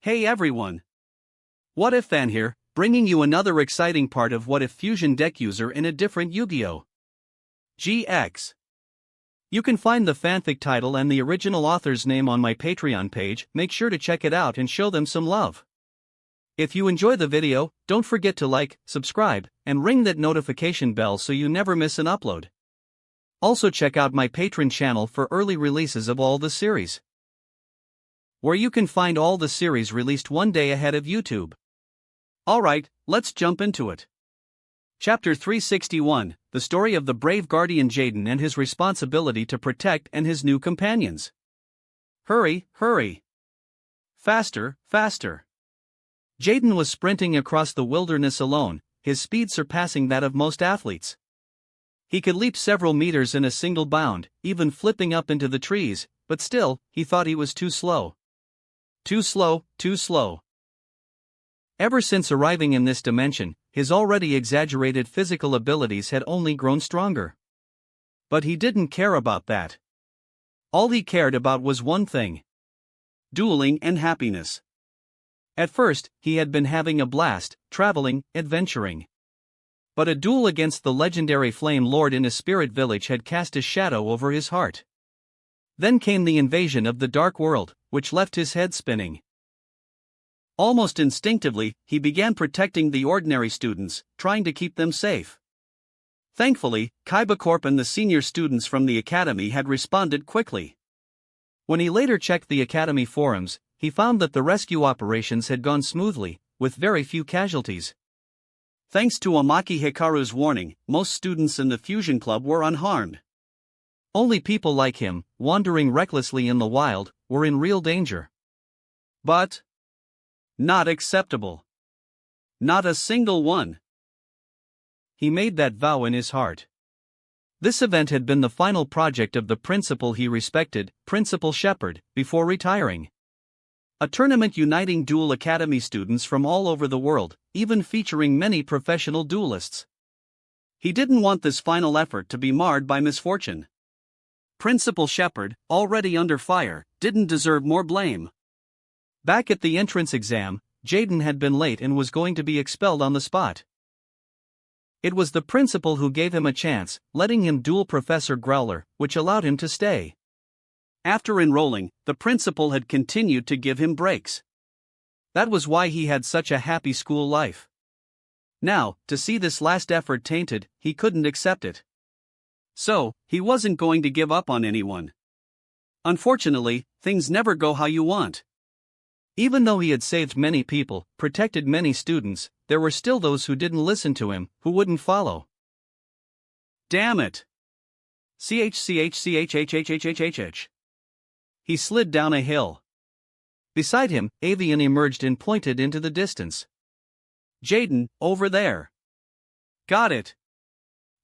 Hey everyone! What If Fan here, bringing you another exciting part of What If Fusion Deck User in a different Yu-Gi-Oh! GX. You can find the fanfic title and the original author's name on my Patreon page. Make sure to check it out and show them some love. If you enjoy the video, don't forget to like, subscribe, and ring that notification bell so you never miss an upload. Also check out my Patreon channel for early releases of all the series, where you can find all the series released one day ahead of YouTube. Alright, let's jump into it. Chapter 361, the story of the brave guardian Jaden and his responsibility to protect and his new companions. Hurry, hurry. Faster, faster. Jaden was sprinting across the wilderness alone, his speed surpassing that of most athletes. He could leap several meters in a single bound, even flipping up into the trees, but still, he thought he was too slow. Too slow, too slow. Ever since arriving in this dimension, his already exaggerated physical abilities had only grown stronger. But he didn't care about that. All he cared about was one thing: dueling and happiness. At first, he had been having a blast, traveling, adventuring. But a duel against the legendary Flame Lord in a spirit village had cast a shadow over his heart. Then came the invasion of the Dark World, which left his head spinning. Almost instinctively, he began protecting the ordinary students, trying to keep them safe. Thankfully, Kaiba Corp and the senior students from the academy had responded quickly. When he later checked the academy forums, he found that the rescue operations had gone smoothly, with very few casualties. Thanks to Amaki Hikaru's warning, most students in the Fusion Club were unharmed. Only people like him, wandering recklessly in the wild, were in real danger. But not acceptable. Not a single one. He made that vow in his heart. This event had been the final project of the principal he respected, Principal Shepard, before retiring. A tournament uniting Duel Academy students from all over the world, even featuring many professional duelists. He didn't want this final effort to be marred by misfortune. Principal Shepard, already under fire, didn't deserve more blame. Back at the entrance exam, Jaden had been late and was going to be expelled on the spot. It was the principal who gave him a chance, letting him duel Professor Growler, which allowed him to stay. After enrolling, the principal had continued to give him breaks. That was why he had such a happy school life. Now, to see this last effort tainted, he couldn't accept it. So, he wasn't going to give up on anyone. Unfortunately, things never go how you want. Even though he had saved many people, protected many students, there were still those who didn't listen to him, who wouldn't follow. Damn it! CHCHCHHHHHH. He slid down a hill. Beside him, Avian emerged and pointed into the distance. Jaden, over there. Got it.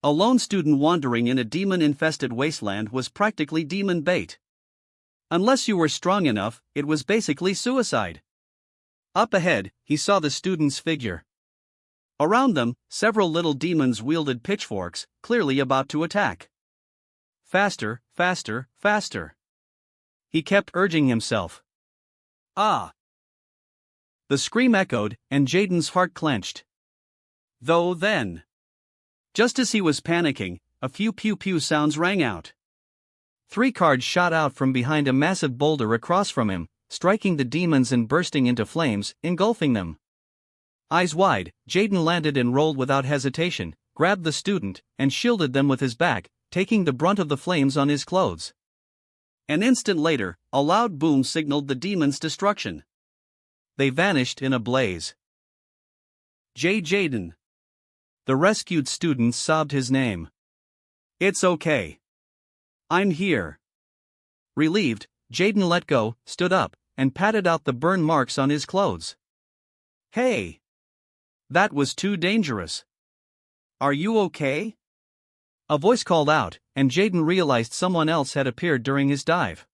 A lone student wandering in a demon-infested wasteland was practically demon bait. Unless you were strong enough, it was basically suicide. Up ahead, he saw the student's figure. Around them, several little demons wielded pitchforks, clearly about to attack. Faster, faster, faster. He kept urging himself. Ah! The scream echoed, and Jaden's heart clenched. Though then, just as he was panicking, a few pew-pew sounds rang out. 3 cards shot out from behind a massive boulder across from him, striking the demons and bursting into flames, engulfing them. Eyes wide, Jaden landed and rolled without hesitation, grabbed the student, and shielded them with his back, taking the brunt of the flames on his clothes. An instant later, a loud boom signaled the demons' destruction. They vanished in a blaze. Jaden. The rescued student sobbed his name. It's okay. I'm here. Relieved, Jaden let go, stood up, and patted out the burn marks on his clothes. Hey! That was too dangerous. Are you okay? A voice called out, and Jaden realized someone else had appeared during his dive.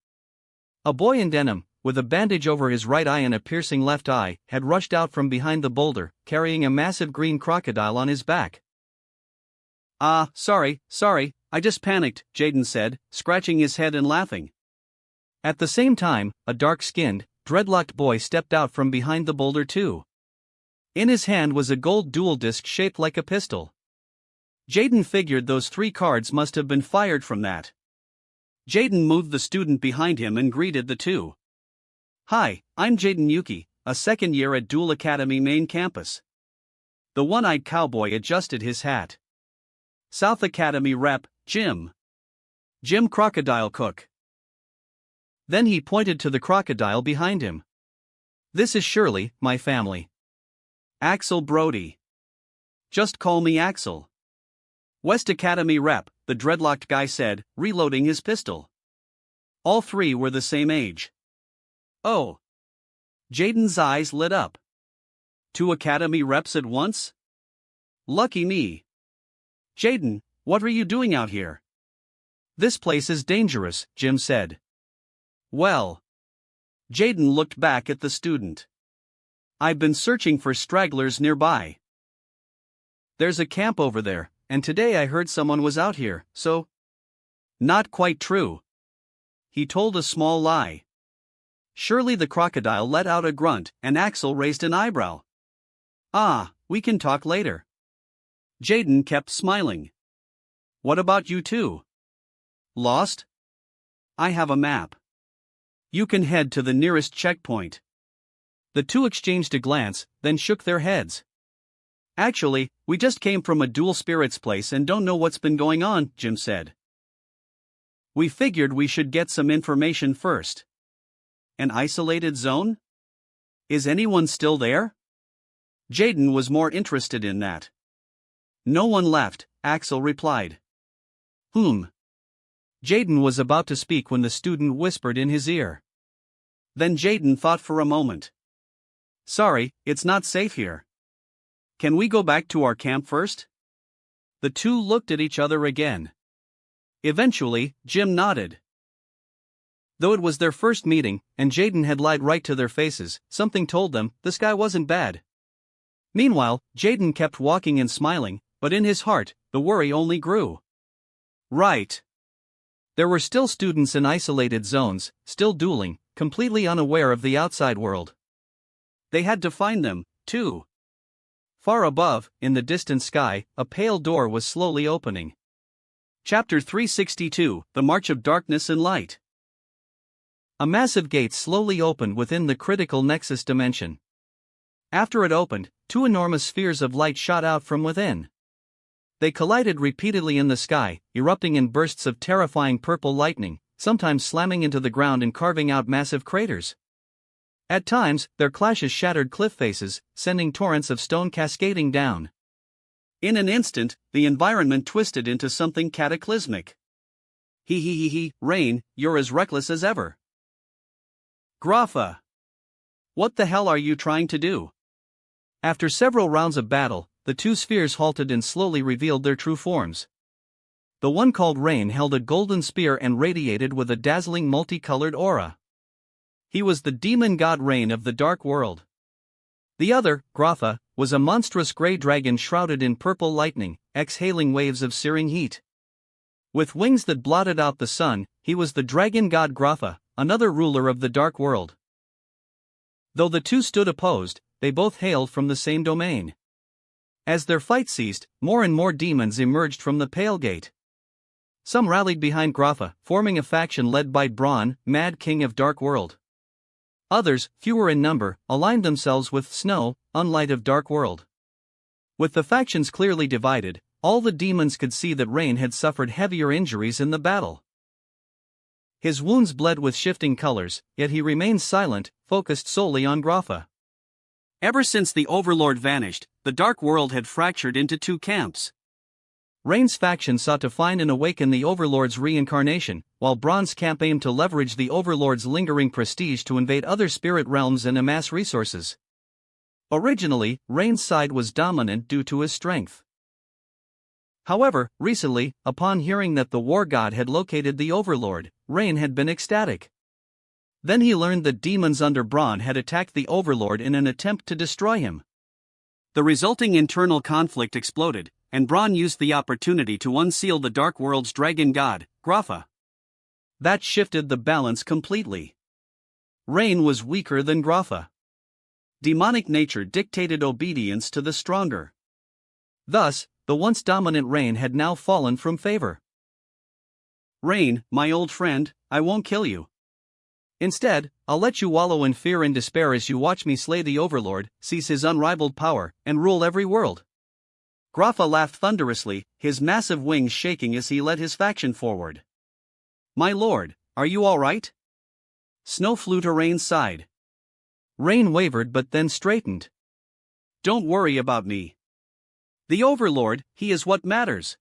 A boy in denim, with a bandage over his right eye and a piercing left eye, had rushed out from behind the boulder, carrying a massive green crocodile on his back. Sorry, I just panicked, Jaden said, scratching his head and laughing. At the same time, a dark-skinned, dreadlocked boy stepped out from behind the boulder too. In his hand was a gold dual disc shaped like a pistol. Jaden figured those 3 cards must have been fired from that. Jaden moved the student behind him and greeted the two. "Hi, I'm Jaden Yuki, a second year at Duel Academy main campus." The one-eyed cowboy adjusted his hat. "South Academy rep, Jim. Jim Crocodile Cook." Then he pointed to the crocodile behind him. "This is Shirley, my family. Axel Brody. Just call me Axel." "West Academy rep," the dreadlocked guy said, reloading his pistol. All 3 were the same age. "Oh." Jaden's eyes lit up. 2 Academy reps at once? Lucky me. "Jaden, what are you doing out here?" "This place is dangerous," Jim said. "Well." Jaden looked back at the student. "I've been searching for stragglers nearby. There's a camp over there, and today I heard someone was out here, so." "Not quite true." He told a small lie. Surely the crocodile let out a grunt, and Axel raised an eyebrow. "Ah, we can talk later." Jaden kept smiling. "What about you two? Lost? I have a map. You can head to the nearest checkpoint." The two exchanged a glance, then shook their heads. "Actually, we just came from a dual spirits place and don't know what's been going on," Jim said. "We figured we should get some information first." "An isolated zone? Is anyone still there?" Jaden was more interested in that. "No one left," Axel replied. Jaden was about to speak when the student whispered in his ear. Then Jaden thought for a moment. "Sorry, it's not safe here. Can we go back to our camp first?" The two looked at each other again. Eventually, Jim nodded. Though it was their first meeting, and Jaden had lied right to their faces, something told them this guy wasn't bad. Meanwhile, Jaden kept walking and smiling, but in his heart, the worry only grew. Right. There were still students in isolated zones, still dueling, completely unaware of the outside world. They had to find them, too. Far above, in the distant sky, a pale door was slowly opening. Chapter 362, The March of Darkness and Light. A massive gate slowly opened within the critical nexus dimension. After it opened, 2 enormous spheres of light shot out from within. They collided repeatedly in the sky, erupting in bursts of terrifying purple lightning, sometimes slamming into the ground and carving out massive craters. At times, their clashes shattered cliff faces, sending torrents of stone cascading down. In an instant, the environment twisted into something cataclysmic. Rain, you're as reckless as ever. Grapha. What the hell are you trying to do? After several rounds of battle, the 2 spheres halted and slowly revealed their true forms. The one called Rain held a golden spear and radiated with a dazzling multicolored aura. He was the demon god Rain of the dark world. The other, Grapha, was a monstrous grey dragon shrouded in purple lightning, exhaling waves of searing heat. With wings that blotted out the sun, he was the dragon god Grapha, another ruler of the dark world. Though the two stood opposed, they both hailed from the same domain. As their fight ceased, more and more demons emerged from the Pale Gate. Some rallied behind Grapha, forming a faction led by Braun, Mad King of Dark World. Others, fewer in number, aligned themselves with Snow, Unlight of Dark World. With the factions clearly divided, all the demons could see that Rain had suffered heavier injuries in the battle. His wounds bled with shifting colors, yet he remained silent, focused solely on Grapha. Ever since the Overlord vanished, the Dark World had fractured into 2 camps. Rain's faction sought to find and awaken the Overlord's reincarnation, while Braun's camp aimed to leverage the Overlord's lingering prestige to invade other spirit realms and amass resources. Originally, Rain's side was dominant due to his strength. However, recently, upon hearing that the War God had located the Overlord, Rain had been ecstatic. Then he learned that demons under Braun had attacked the Overlord in an attempt to destroy him. The resulting internal conflict exploded, and Braun used the opportunity to unseal the Dark World's dragon god, Grapha. That shifted the balance completely. Rain was weaker than Grapha. Demonic nature dictated obedience to the stronger. Thus, the once dominant Rain had now fallen from favor. Rain, my old friend, I won't kill you. Instead, I'll let you wallow in fear and despair as you watch me slay the Overlord, seize his unrivaled power, and rule every world. Grapha laughed thunderously, his massive wings shaking as he led his faction forward. My lord, are you all right? Snow flew to Rain's side. Rain wavered but then straightened. Don't worry about me. The Overlord, he is what matters.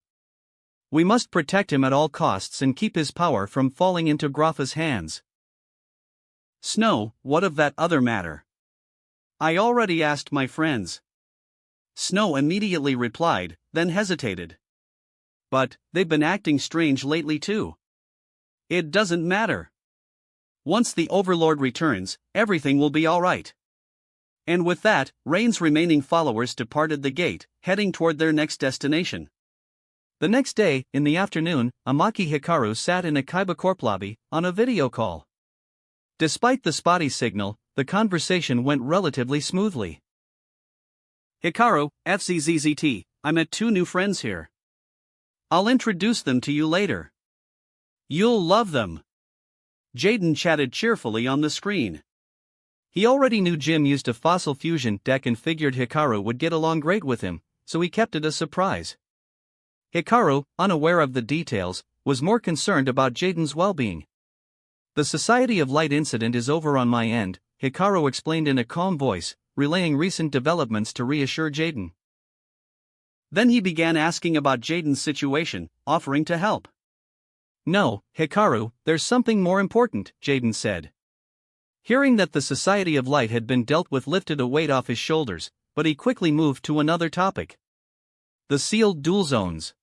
We must protect him at all costs and keep his power from falling into Grapha's hands. Snow, what of that other matter? I already asked my friends. Snow immediately replied, then hesitated. But, they've been acting strange lately too. It doesn't matter. Once the Overlord returns, everything will be alright. And with that, Rain's remaining followers departed the gate, heading toward their next destination. The next day, in the afternoon, Amaki Hikaru sat in a Kaiba Corp lobby, on a video call. Despite the spotty signal, the conversation went relatively smoothly. Hikaru, FCZZT, I met 2 new friends here. I'll introduce them to you later. You'll love them. Jaden chatted cheerfully on the screen. He already knew Jim used a fossil fusion deck and figured Hikaru would get along great with him, so he kept it a surprise. Hikaru, unaware of the details, was more concerned about Jaden's well-being. The Society of Light incident is over on my end, Hikaru explained in a calm voice, relaying recent developments to reassure Jaden. Then he began asking about Jaden's situation, offering to help. No, Hikaru, there's something more important, Jaden said. Hearing that the Society of Light had been dealt with lifted a weight off his shoulders, but he quickly moved to another topic. The sealed dual zones.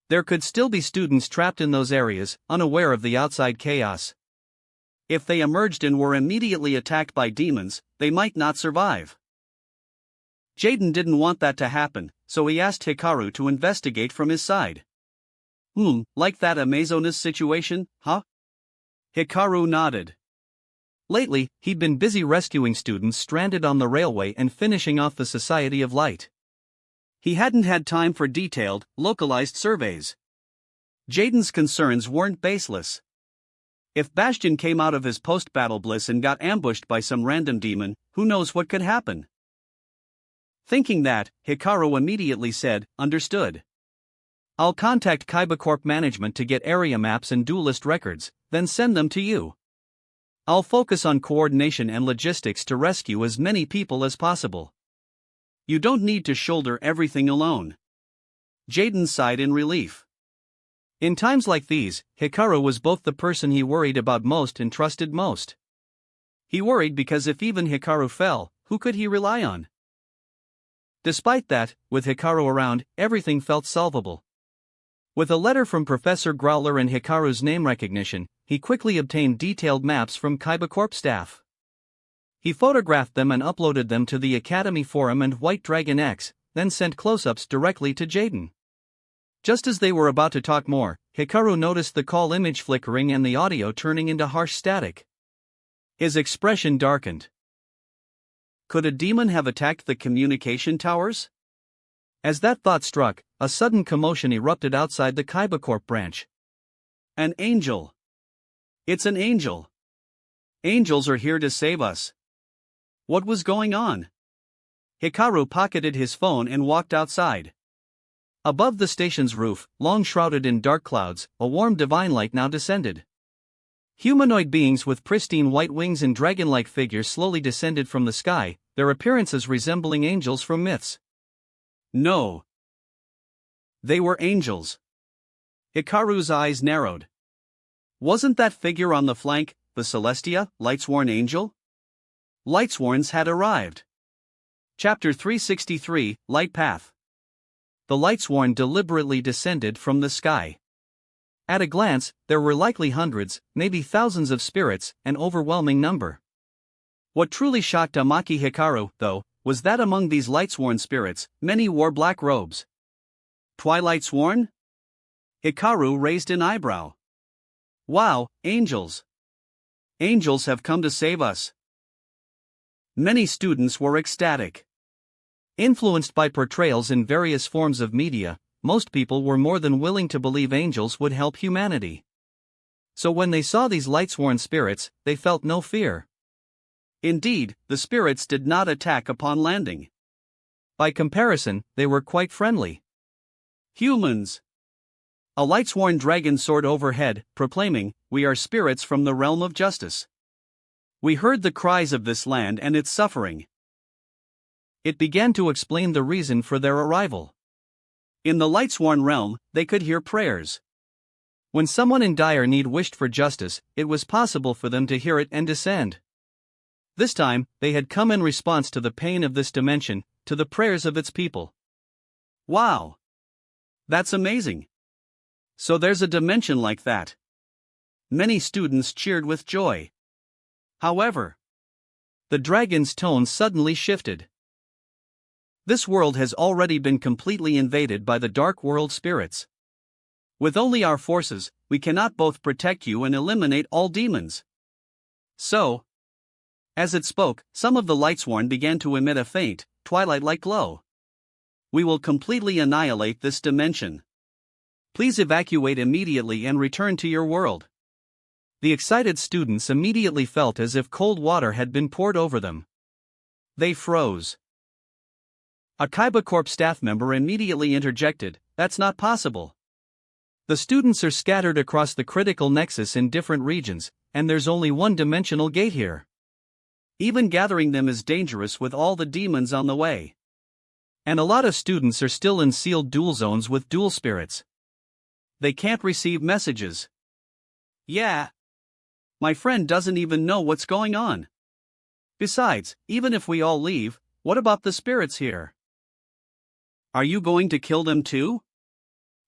There could still be students trapped in those areas, unaware of the outside chaos. If they emerged and were immediately attacked by demons, they might not survive. Jaden didn't want that to happen, so he asked Hikaru to investigate from his side. Like that Amazonas situation, huh? Hikaru nodded. Lately, he'd been busy rescuing students stranded on the railway and finishing off the Society of Light. He hadn't had time for detailed, localized surveys. Jaden's concerns weren't baseless. If Bastion came out of his post-battle bliss and got ambushed by some random demon, who knows what could happen? Thinking that, Hikaru immediately said, understood. I'll contact Kaiba Corp management to get area maps and duelist records, then send them to you. I'll focus on coordination and logistics to rescue as many people as possible. You don't need to shoulder everything alone. Jaden sighed in relief. In times like these, Hikaru was both the person he worried about most and trusted most. He worried because if even Hikaru fell, who could he rely on? Despite that, with Hikaru around, everything felt solvable. With a letter from Professor Growler and Hikaru's name recognition, he quickly obtained detailed maps from Kaiba Corp staff. He photographed them and uploaded them to the Academy Forum and White Dragon X, then sent close-ups directly to Jaden. Just as they were about to talk more, Hikaru noticed the call image flickering and the audio turning into harsh static. His expression darkened. Could a demon have attacked the communication towers? As that thought struck, a sudden commotion erupted outside the Kaiba Corp branch. An angel. It's an angel. Angels are here to save us. What was going on? Hikaru pocketed his phone and walked outside. Above the station's roof, long shrouded in dark clouds, a warm divine light now descended. Humanoid beings with pristine white wings and dragon-like figures slowly descended from the sky, their appearances resembling angels from myths. No. They were angels. Hikaru's eyes narrowed. Wasn't that figure on the flank, the Celestia, Lightsworn angel? Lightsworns had arrived. Chapter 363, Light Path. The Lightsworn deliberately descended from the sky. At a glance, there were likely hundreds, maybe thousands of spirits, an overwhelming number. What truly shocked Amaki Hikaru, though, was that among these Lightsworn spirits, many wore black robes. Twilightsworn? Hikaru raised an eyebrow. Wow, angels. Angels have come to save us. Many students were ecstatic. Influenced by portrayals in various forms of media, most people were more than willing to believe angels would help humanity. So when they saw these light-sworn spirits, they felt no fear. Indeed, the spirits did not attack upon landing. By comparison, they were quite friendly. Humans. A light-sworn dragon soared overhead, proclaiming, "We are spirits from the realm of justice. We heard the cries of this land and its suffering." It began to explain the reason for their arrival. In the light-sworn realm, they could hear prayers. When someone in dire need wished for justice, it was possible for them to hear it and descend. This time, they had come in response to the pain of this dimension, to the prayers of its people. Wow! That's amazing! So there's a dimension like that. Many students cheered with joy. However, the dragon's tone suddenly shifted. This world has already been completely invaded by the dark world spirits. With only our forces, we cannot both protect you and eliminate all demons. So, as it spoke, some of the lightsworn began to emit a faint, twilight-like glow. We will completely annihilate this dimension. Please evacuate immediately and return to your world. The excited students immediately felt as if cold water had been poured over them. They froze. A Kaiba Corp staff member immediately interjected, "That's not possible. The students are scattered across the critical nexus in different regions, and there's only one dimensional gate here. Even gathering them is dangerous with all the demons on the way. And a lot of students are still in sealed dual zones with dual spirits. They can't receive messages." Yeah. My friend doesn't even know what's going on. Besides, even if we all leave, what about the spirits here? Are you going to kill them too?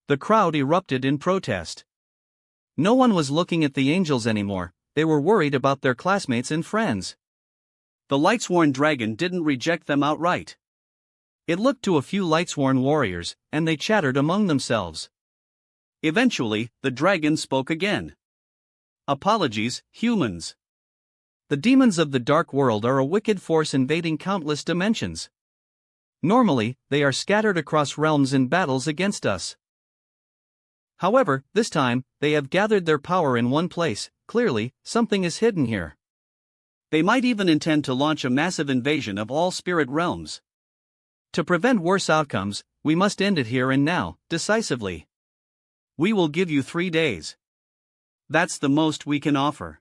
The crowd erupted in protest. No one was looking at the angels anymore, they were worried about their classmates and friends. The lightsworn dragon didn't reject them outright. It looked to a few lightsworn warriors, and they chattered among themselves. Eventually, the dragon spoke again. "Apologies, humans. The demons of the dark world are a wicked force invading countless dimensions. Normally, they are scattered across realms in battles against us. However, this time, they have gathered their power in one place. Clearly, something is hidden here. They might even intend to launch a massive invasion of all spirit realms. To prevent worse outcomes, we must end it here and now, decisively. We will give you 3 days. That's the most we can offer.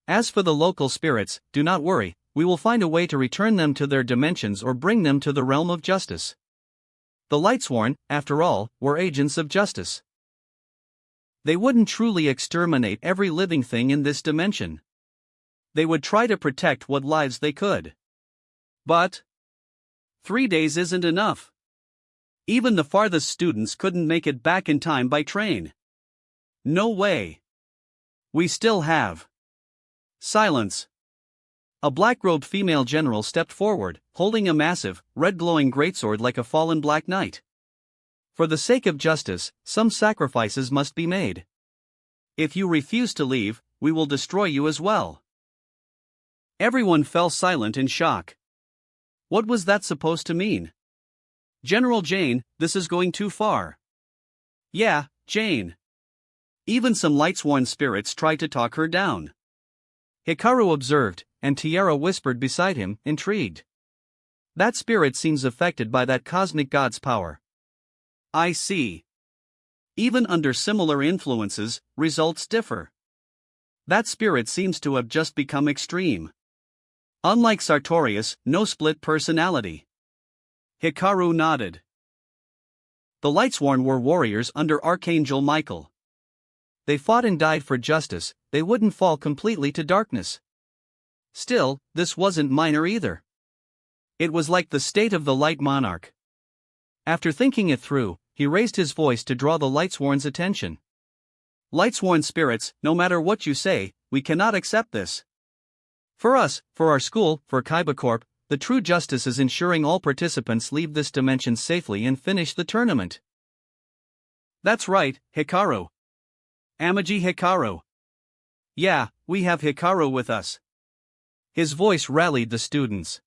As for the local spirits, do not worry, we will find a way to return them to their dimensions or bring them to the realm of justice. The lightsworn, after all, were agents of justice. They wouldn't truly exterminate every living thing in this dimension. They would try to protect what lives they could. But 3 days isn't enough. Even the farthest students couldn't make it back in time by train. No way. We still have. Silence. A black-robed female general stepped forward, holding a massive, red-glowing greatsword like a fallen Black Knight. For the sake of justice, some sacrifices must be made. If you refuse to leave, we will destroy you as well. Everyone fell silent in shock. What was that supposed to mean? General Jane, this is going too far. Yeah, Jane. Even some lightsworn spirits tried to talk her down. Hikaru observed, and Tiara whispered beside him, intrigued. That spirit seems affected by that cosmic god's power. I see. Even under similar influences, results differ. That spirit seems to have just become extreme. Unlike Sartorius, no split personality. Hikaru nodded. The Lightsworn were warriors under Archangel Michael. They fought and died for justice, they wouldn't fall completely to darkness. Still, this wasn't minor either. It was like the state of the Light Monarch. After thinking it through, he raised his voice to draw the Lightsworn's attention. Lightsworn spirits, no matter what you say, we cannot accept this. For us, for our school, for Kaiba Corp, the true justice is ensuring all participants leave this dimension safely and finish the tournament. That's right, Hikaru. Amaji Hikaru. Yeah, we have Hikaru with us. His voice rallied the students.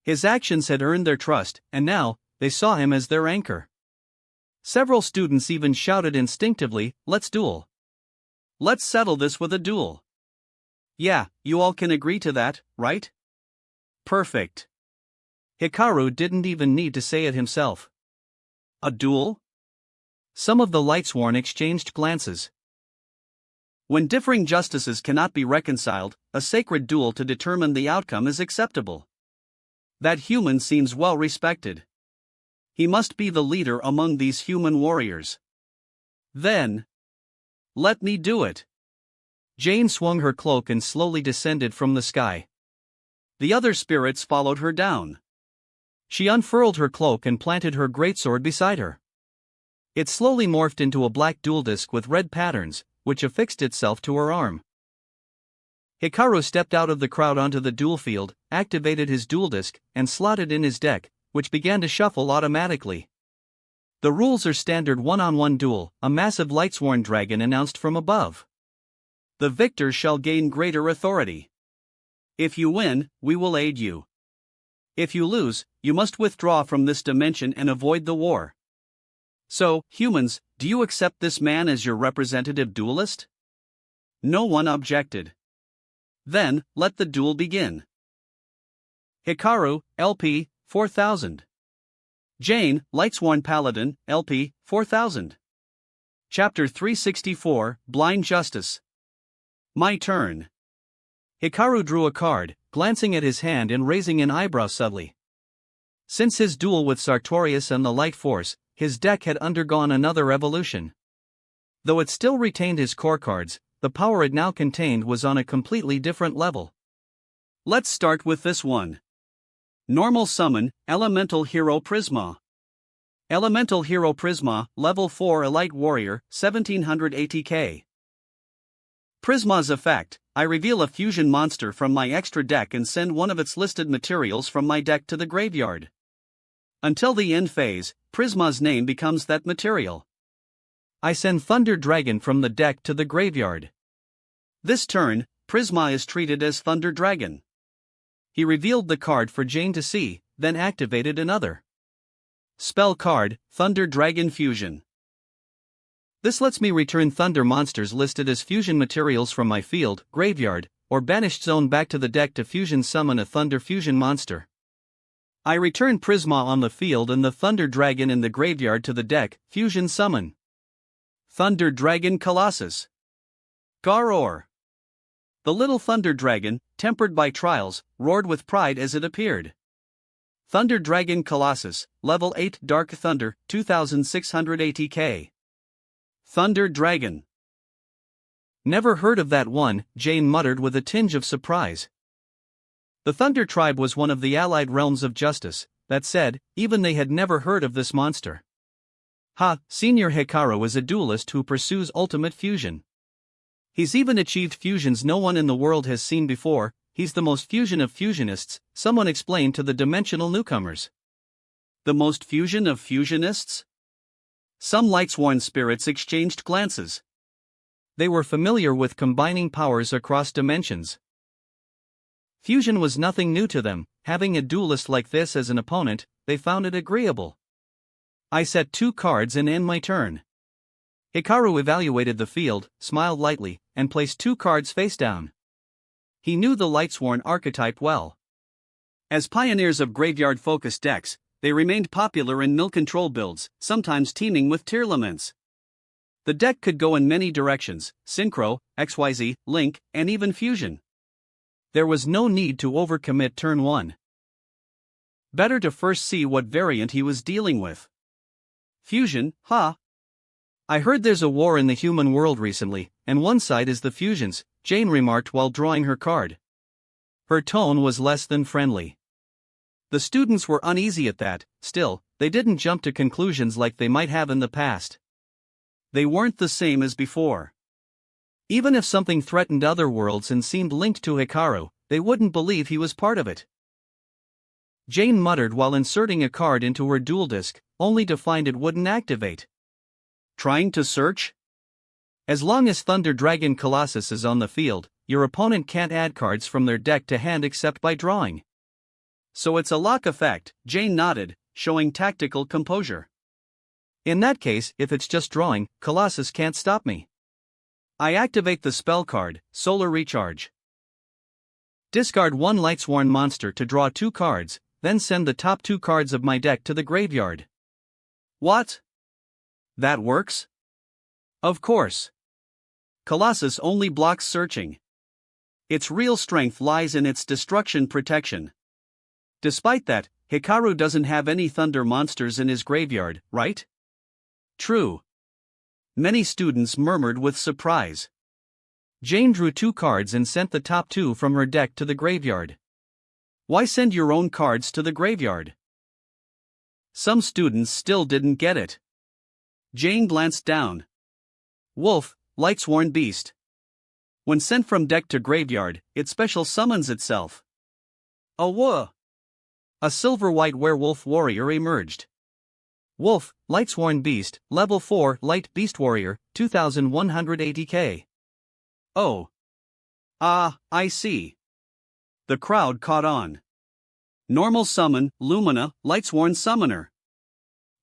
His actions had earned their trust, and now, they saw him as their anchor. Several students even shouted instinctively, "Let's duel. Let's settle this with a duel." Yeah, you all can agree to that, right? Perfect. Hikaru didn't even need to say it himself. A duel? Some of the Lightsworn exchanged glances. When differing justices cannot be reconciled, a sacred duel to determine the outcome is acceptable. That human seems well respected. He must be the leader among these human warriors. Then, let me do it. Jane swung her cloak and slowly descended from the sky. The other spirits followed her down. She unfurled her cloak and planted her greatsword beside her. It slowly morphed into a black dual disc with red patterns, which affixed itself to her arm. Hikaru stepped out of the crowd onto the duel field, activated his dual disc, and slotted in his deck, which began to shuffle automatically. The rules are standard one-on-one duel, a massive Lightsworn dragon announced from above. The victor shall gain greater authority. If you win, we will aid you. If you lose, you must withdraw from this dimension and avoid the war. So, humans, do you accept this man as your representative duelist? No one objected. Then, let the duel begin. Hikaru, LP, 4000. Jane, Lightsworn Paladin, LP, 4000. Chapter 364, Blind Justice. My turn. Hikaru drew a card, glancing at his hand and raising an eyebrow subtly. Since his duel with Sartorius and the Light Force, his deck had undergone another evolution. Though it still retained his core cards, the power it now contained was on a completely different level. Let's start with this one. Normal Summon, Elemental Hero Prisma. Elemental Hero Prisma, Level 4 Elite Warrior, 1700 ATK. Prisma's effect: I reveal a fusion monster from my extra deck and send one of its listed materials from my deck to the graveyard. Until the end phase, Prisma's name becomes that material. I send Thunder Dragon from the deck to the graveyard. This turn, Prisma is treated as Thunder Dragon. He revealed the card for Jane to see, then activated another spell card, Thunder Dragon Fusion. This lets me return thunder monsters listed as fusion materials from my field, graveyard, or banished zone back to the deck to fusion summon a thunder fusion monster. I return Prisma on the field and the Thunder Dragon in the graveyard to the deck, fusion summon Thunder Dragon Colossus. Garor. The little Thunder Dragon, tempered by trials, roared with pride as it appeared. Thunder Dragon Colossus, Level 8 Dark Thunder, 2600 ATK. Thunder Dragon. Never heard of that one, Jane muttered with a tinge of surprise. The Thunder Tribe was one of the allied realms of justice. That said, even they had never heard of this monster. Senior Hikaru is a duelist who pursues ultimate fusion. He's even achieved fusions no one in the world has seen before. He's the most fusion of fusionists, someone explained to the dimensional newcomers. The most fusion of fusionists? Some Lightsworn spirits exchanged glances. They were familiar with combining powers across dimensions. Fusion was nothing new to them. Having a duelist like this as an opponent, they found it agreeable. I set 2 cards and end my turn. Hikaru evaluated the field, smiled lightly, and placed 2 cards face down. He knew the Lightsworn archetype well. As pioneers of graveyard-focused decks, they remained popular in mill control builds, sometimes teaming with Tearlaments. The deck could go in many directions: Synchro, XYZ, Link, and even Fusion. There was no need to overcommit turn 1. Better to first see what variant he was dealing with. Fusion, huh? I heard there's a war in the human world recently, and one side is the fusions, Jane remarked while drawing her card. Her tone was less than friendly. The students were uneasy at that. Still, they didn't jump to conclusions like they might have in the past. They weren't the same as before. Even if something threatened other worlds and seemed linked to Hikaru, they wouldn't believe he was part of it. Jane muttered while inserting a card into her dual disc, only to find it wouldn't activate. Trying to search? As long as Thunder Dragon Colossus is on the field, your opponent can't add cards from their deck to hand except by drawing. So it's a lock effect, Jane nodded, showing tactical composure. In that case, if it's just drawing, Colossus can't stop me. I activate the spell card, Solar Recharge. Discard one Lightsworn monster to draw 2 cards, then send the top 2 cards of my deck to the graveyard. What? That works? Of course. Colossus only blocks searching. Its real strength lies in its destruction protection. Despite that, Hikaru doesn't have any thunder monsters in his graveyard, right? True. Many students murmured with surprise. Jane drew 2 cards and sent the top 2 from her deck to the graveyard. Why send your own cards to the graveyard? Some students still didn't get it. Jane glanced down. Wolf, Lightsworn Beast. When sent from deck to graveyard, it special summons itself. A silver-white werewolf warrior emerged. Wolf, Lightsworn Beast, level 4 Light Beast Warrior, 2180k. Oh. I see. The crowd caught on. Normal summon, Lumina, Lightsworn Summoner.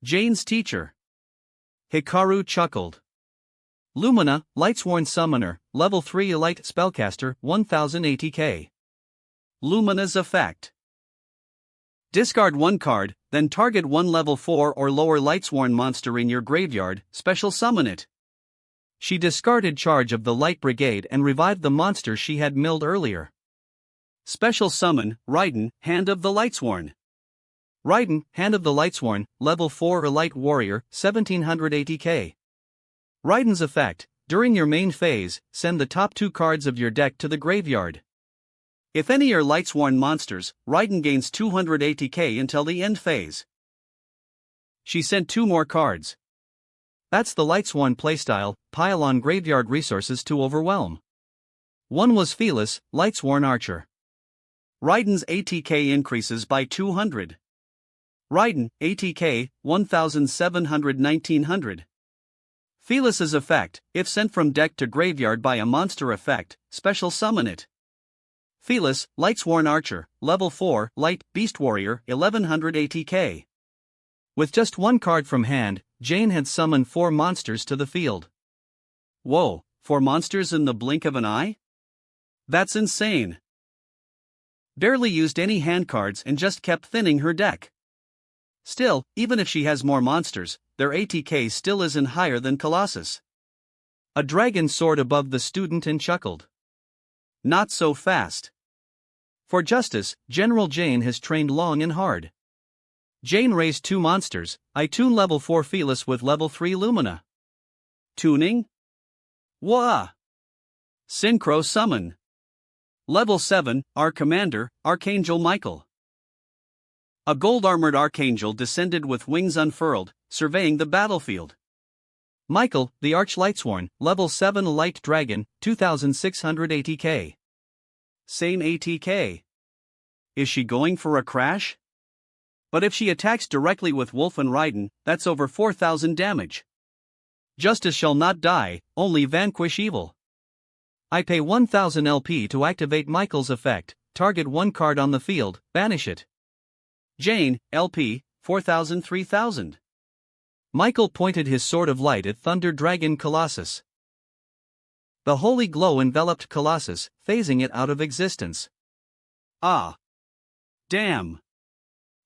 Jane's teacher. Hikaru chuckled. Lumina, Lightsworn Summoner, level 3 Elite Spellcaster, 1080k. Lumina's effect. Discard 1 card, then target 1 level 4 or lower Lightsworn monster in your graveyard, special summon it. She discarded charge of the Light Brigade and revived the monster she had milled earlier. Special summon, Raiden, Hand of the Lightsworn. Raiden, Hand of the Lightsworn, level 4 Elite Warrior, 1780k. Raiden's effect: during your main phase, send the top 2 cards of your deck to the graveyard. If any are Lightsworn monsters, Raiden gains 280k until the end phase. She sent 2 more cards. That's the Lightsworn playstyle, pile on graveyard resources to overwhelm. One was Felis, Lightsworn Archer. Raiden's ATK increases by 200. Raiden, ATK, 1700-1900. Felis's effect: if sent from deck to graveyard by a monster effect, special summon it. Felis, Lightsworn Archer, level 4, Light Beast Warrior, 1100 ATK. With just 1 card from hand, Jane had summoned 4 monsters to the field. Whoa, 4 monsters in the blink of an eye? That's insane. Barely used any hand cards and just kept thinning her deck. Still, even if she has more monsters, their ATK still isn't higher than Colossus. A dragon soared above the student and chuckled. Not so fast. For justice, General Jane has trained long and hard. Jane raised 2 monsters. I tune level 4 Felis with level 3 Lumina. Tuning? Wah! Synchro Summon. Level 7, our commander, Archangel Michael. A gold-armored archangel descended with wings unfurled, surveying the battlefield. Michael, the Arch-Lightsworn, level 7 Light Dragon, 2600 ATK. Same ATK. Is she going for a crash? But if she attacks directly with Wolf and Raiden, that's over 4000 damage. Justice shall not die, only vanquish evil. I pay 1000 LP to activate Michael's effect, target 1 card on the field, banish it. Jane, LP, 4000-3000. Michael pointed his sword of light at Thunder Dragon Colossus. The holy glow enveloped Colossus, phasing it out of existence. Ah! Damn!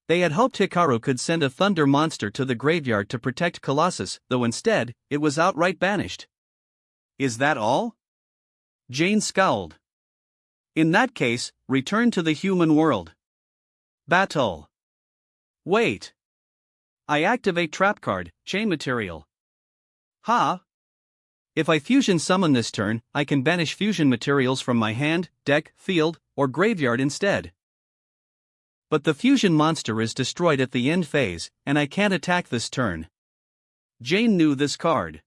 They had hoped Hikaru could send a thunder monster to the graveyard to protect Colossus, though instead, it was outright banished. Is that all? Jane scowled. In that case, return to the human world. Battle. Wait. I activate trap card, chain material. Ha! If I fusion summon this turn, I can banish fusion materials from my hand, deck, field, or graveyard instead. But the fusion monster is destroyed at the end phase, and I can't attack this turn. Jane knew this card.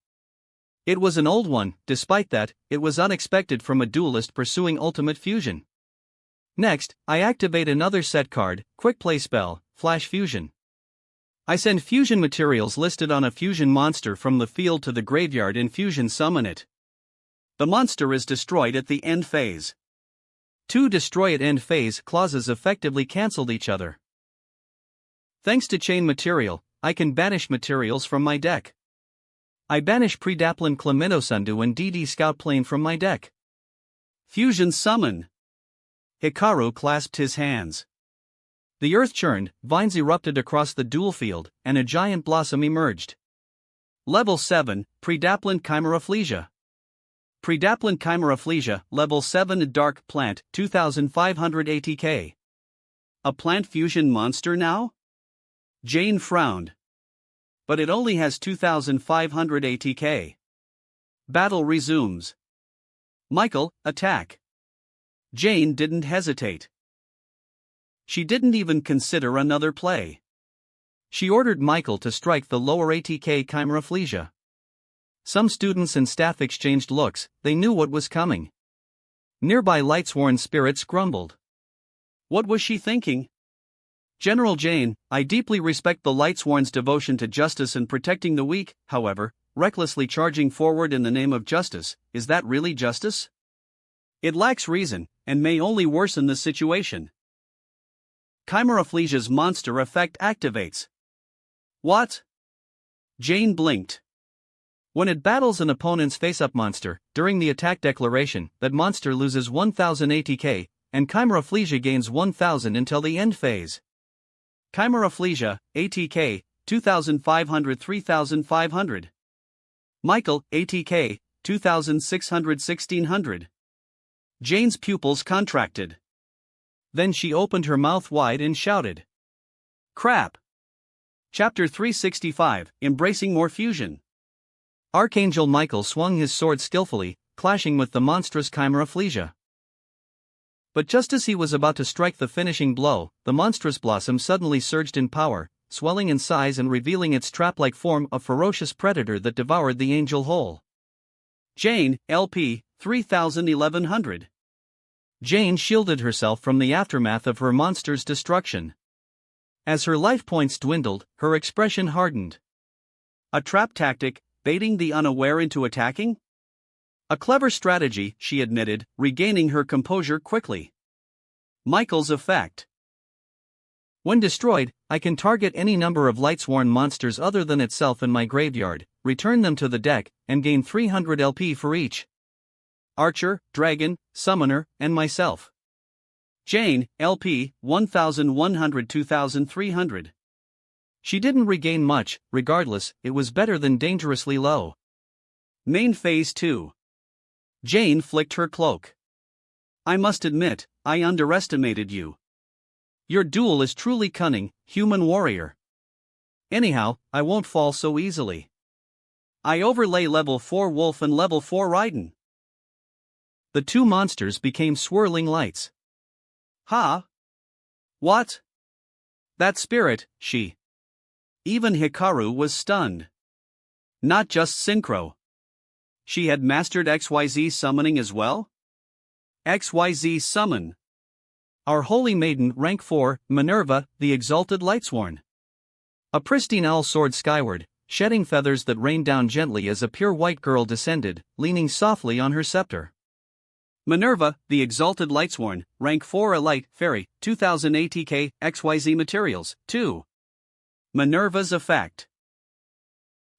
It was an old one. Despite that, it was unexpected from a duelist pursuing ultimate fusion. Next, I activate another set card, quick play spell, Flash Fusion. I send fusion materials listed on a fusion monster from the field to the graveyard and fusion summon it. The monster is destroyed at the end phase. Two destroy at end phase clauses effectively cancelled each other. Thanks to chain material, I can banish materials from my deck. I banish Predaplin Clemenosundu and DD Scout Plane from my deck. Fusion summon. Hikaru clasped his hands. The earth churned, vines erupted across the dual field, and a giant blossom emerged. Level 7, Predaplin Chimeraplegia. Predaplin Chimeraplegia, Level 7 Dark Plant, 2500 ATK. A plant fusion monster now? Jane frowned. But it only has 2500 ATK. Battle resumes. Michael, attack. Jane didn't hesitate. She didn't even consider another play. She ordered Michael to strike the lower ATK Chimeraplegia. Some students and staff exchanged looks, they knew what was coming. Nearby Lightsworn spirits grumbled. What was she thinking? General Jane, I deeply respect the Lightsworn's devotion to justice and protecting the weak, however, recklessly charging forward in the name of justice, is that really justice? It lacks reason, and may only worsen the situation. Chimeraplegia's monster effect activates. What? Jane blinked. When it battles an opponent's face-up monster, during the attack declaration, that monster loses 1000 ATK, and Chimeraplegia gains 1000 until the end phase. Chimeraplegia, ATK, 2500-3500. Michael, ATK, 2600-1600. Jane's pupils contracted. Then she opened her mouth wide and shouted. Crap! Chapter 365, Embracing More Fusion. Archangel Michael swung his sword skillfully, clashing with the monstrous Chimeraplegia. But just as he was about to strike the finishing blow, the monstrous blossom suddenly surged in power, swelling in size and revealing its trap-like form of ferocious predator that devoured the angel whole. Jane, LP, 3100. Jane shielded herself from the aftermath of her monster's destruction. As her life points dwindled, her expression hardened. A trap tactic, baiting the unaware into attacking? A clever strategy, she admitted, regaining her composure quickly. Michael's effect. When destroyed, I can target any number of Lightsworn monsters other than itself in my graveyard, return them to the deck, and gain 300 LP for each. Archer, Dragon, Summoner, and myself. Jane, LP, 1100-2300. She didn't regain much, regardless, it was better than dangerously low. Main Phase 2. Jane flicked her cloak. I must admit, I underestimated you. Your duel is truly cunning, human warrior. Anyhow, I won't fall so easily. I overlay level 4 Wolf and level 4 Raiden. The two monsters became swirling lights. Ha! What? That spirit, she. Even Hikaru was stunned. Not just Synchro. She had mastered XYZ summoning as well? XYZ summon. Our holy maiden, rank 4, Minerva, the exalted Lightsworn. A pristine owl soared skyward, shedding feathers that rained down gently as a pure white girl descended, leaning softly on her scepter. Minerva, the exalted Lightsworn, rank 4 Elite, Fairy, 2000 ATK, XYZ materials, 2. Minerva's effect.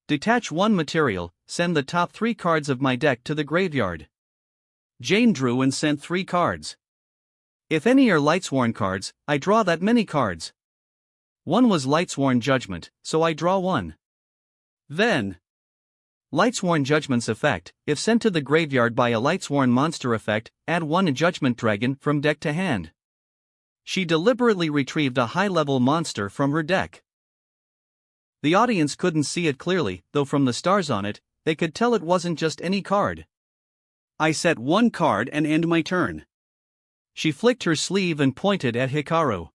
Detach one material, send the top 3 cards of my deck to the graveyard. Jane drew and sent 3 cards. If any are Lightsworn cards, I draw that many cards. One was Lightsworn Judgment, so I draw 1. Then, Lightsworn Judgment's effect, if sent to the graveyard by a Lightsworn monster effect, add 1 Judgment Dragon from deck to hand. She deliberately retrieved a high-level monster from her deck. The audience couldn't see it clearly, though from the stars on it, they could tell it wasn't just any card. I set 1 card and end my turn. She flicked her sleeve and pointed at Hikaru.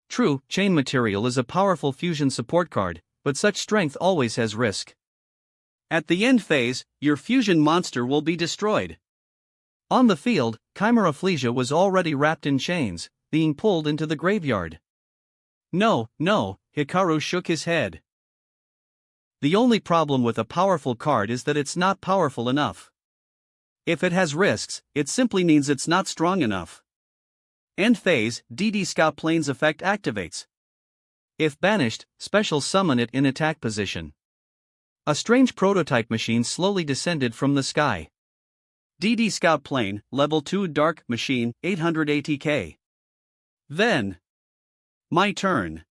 True, chain material is a powerful fusion support card, but such strength always has risk. At the end phase, your fusion monster will be destroyed. On the field, Chimeraplegia was already wrapped in chains, being pulled into the graveyard. No, Hikaru shook his head. The only problem with a powerful card is that it's not powerful enough. If it has risks, it simply means it's not strong enough. End phase, DD Scout Plane's effect activates. If banished, special summon it in attack position. A strange prototype machine slowly descended from the sky. DD Scout Plane, Level 2 Dark Machine, 800 ATK. Then. My turn.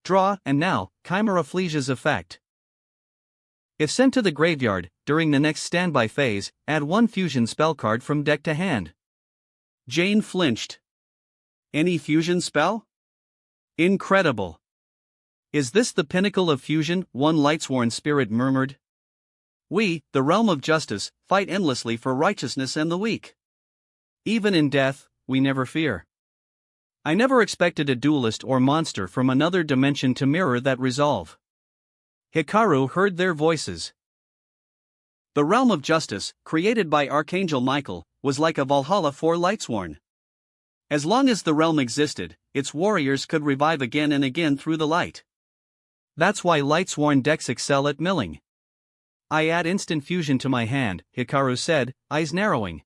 Draw, and now, Chimera Flesia's effect. If sent to the graveyard, during the next standby phase, add one fusion spell card from deck to hand. Jane flinched. Any fusion spell? Incredible. Is this the pinnacle of fusion? One Lightsworn spirit murmured. We, the realm of justice, fight endlessly for righteousness and the weak. Even in death, we never fear. I never expected a duelist or monster from another dimension to mirror that resolve. Hikaru heard their voices. The realm of justice, created by Archangel Michael, was like a Valhalla for Lightsworn. As long as the realm existed, its warriors could revive again and again through the light. That's why Lightsworn decks excel at milling. I add instant fusion to my hand, Hikaru said, eyes narrowing.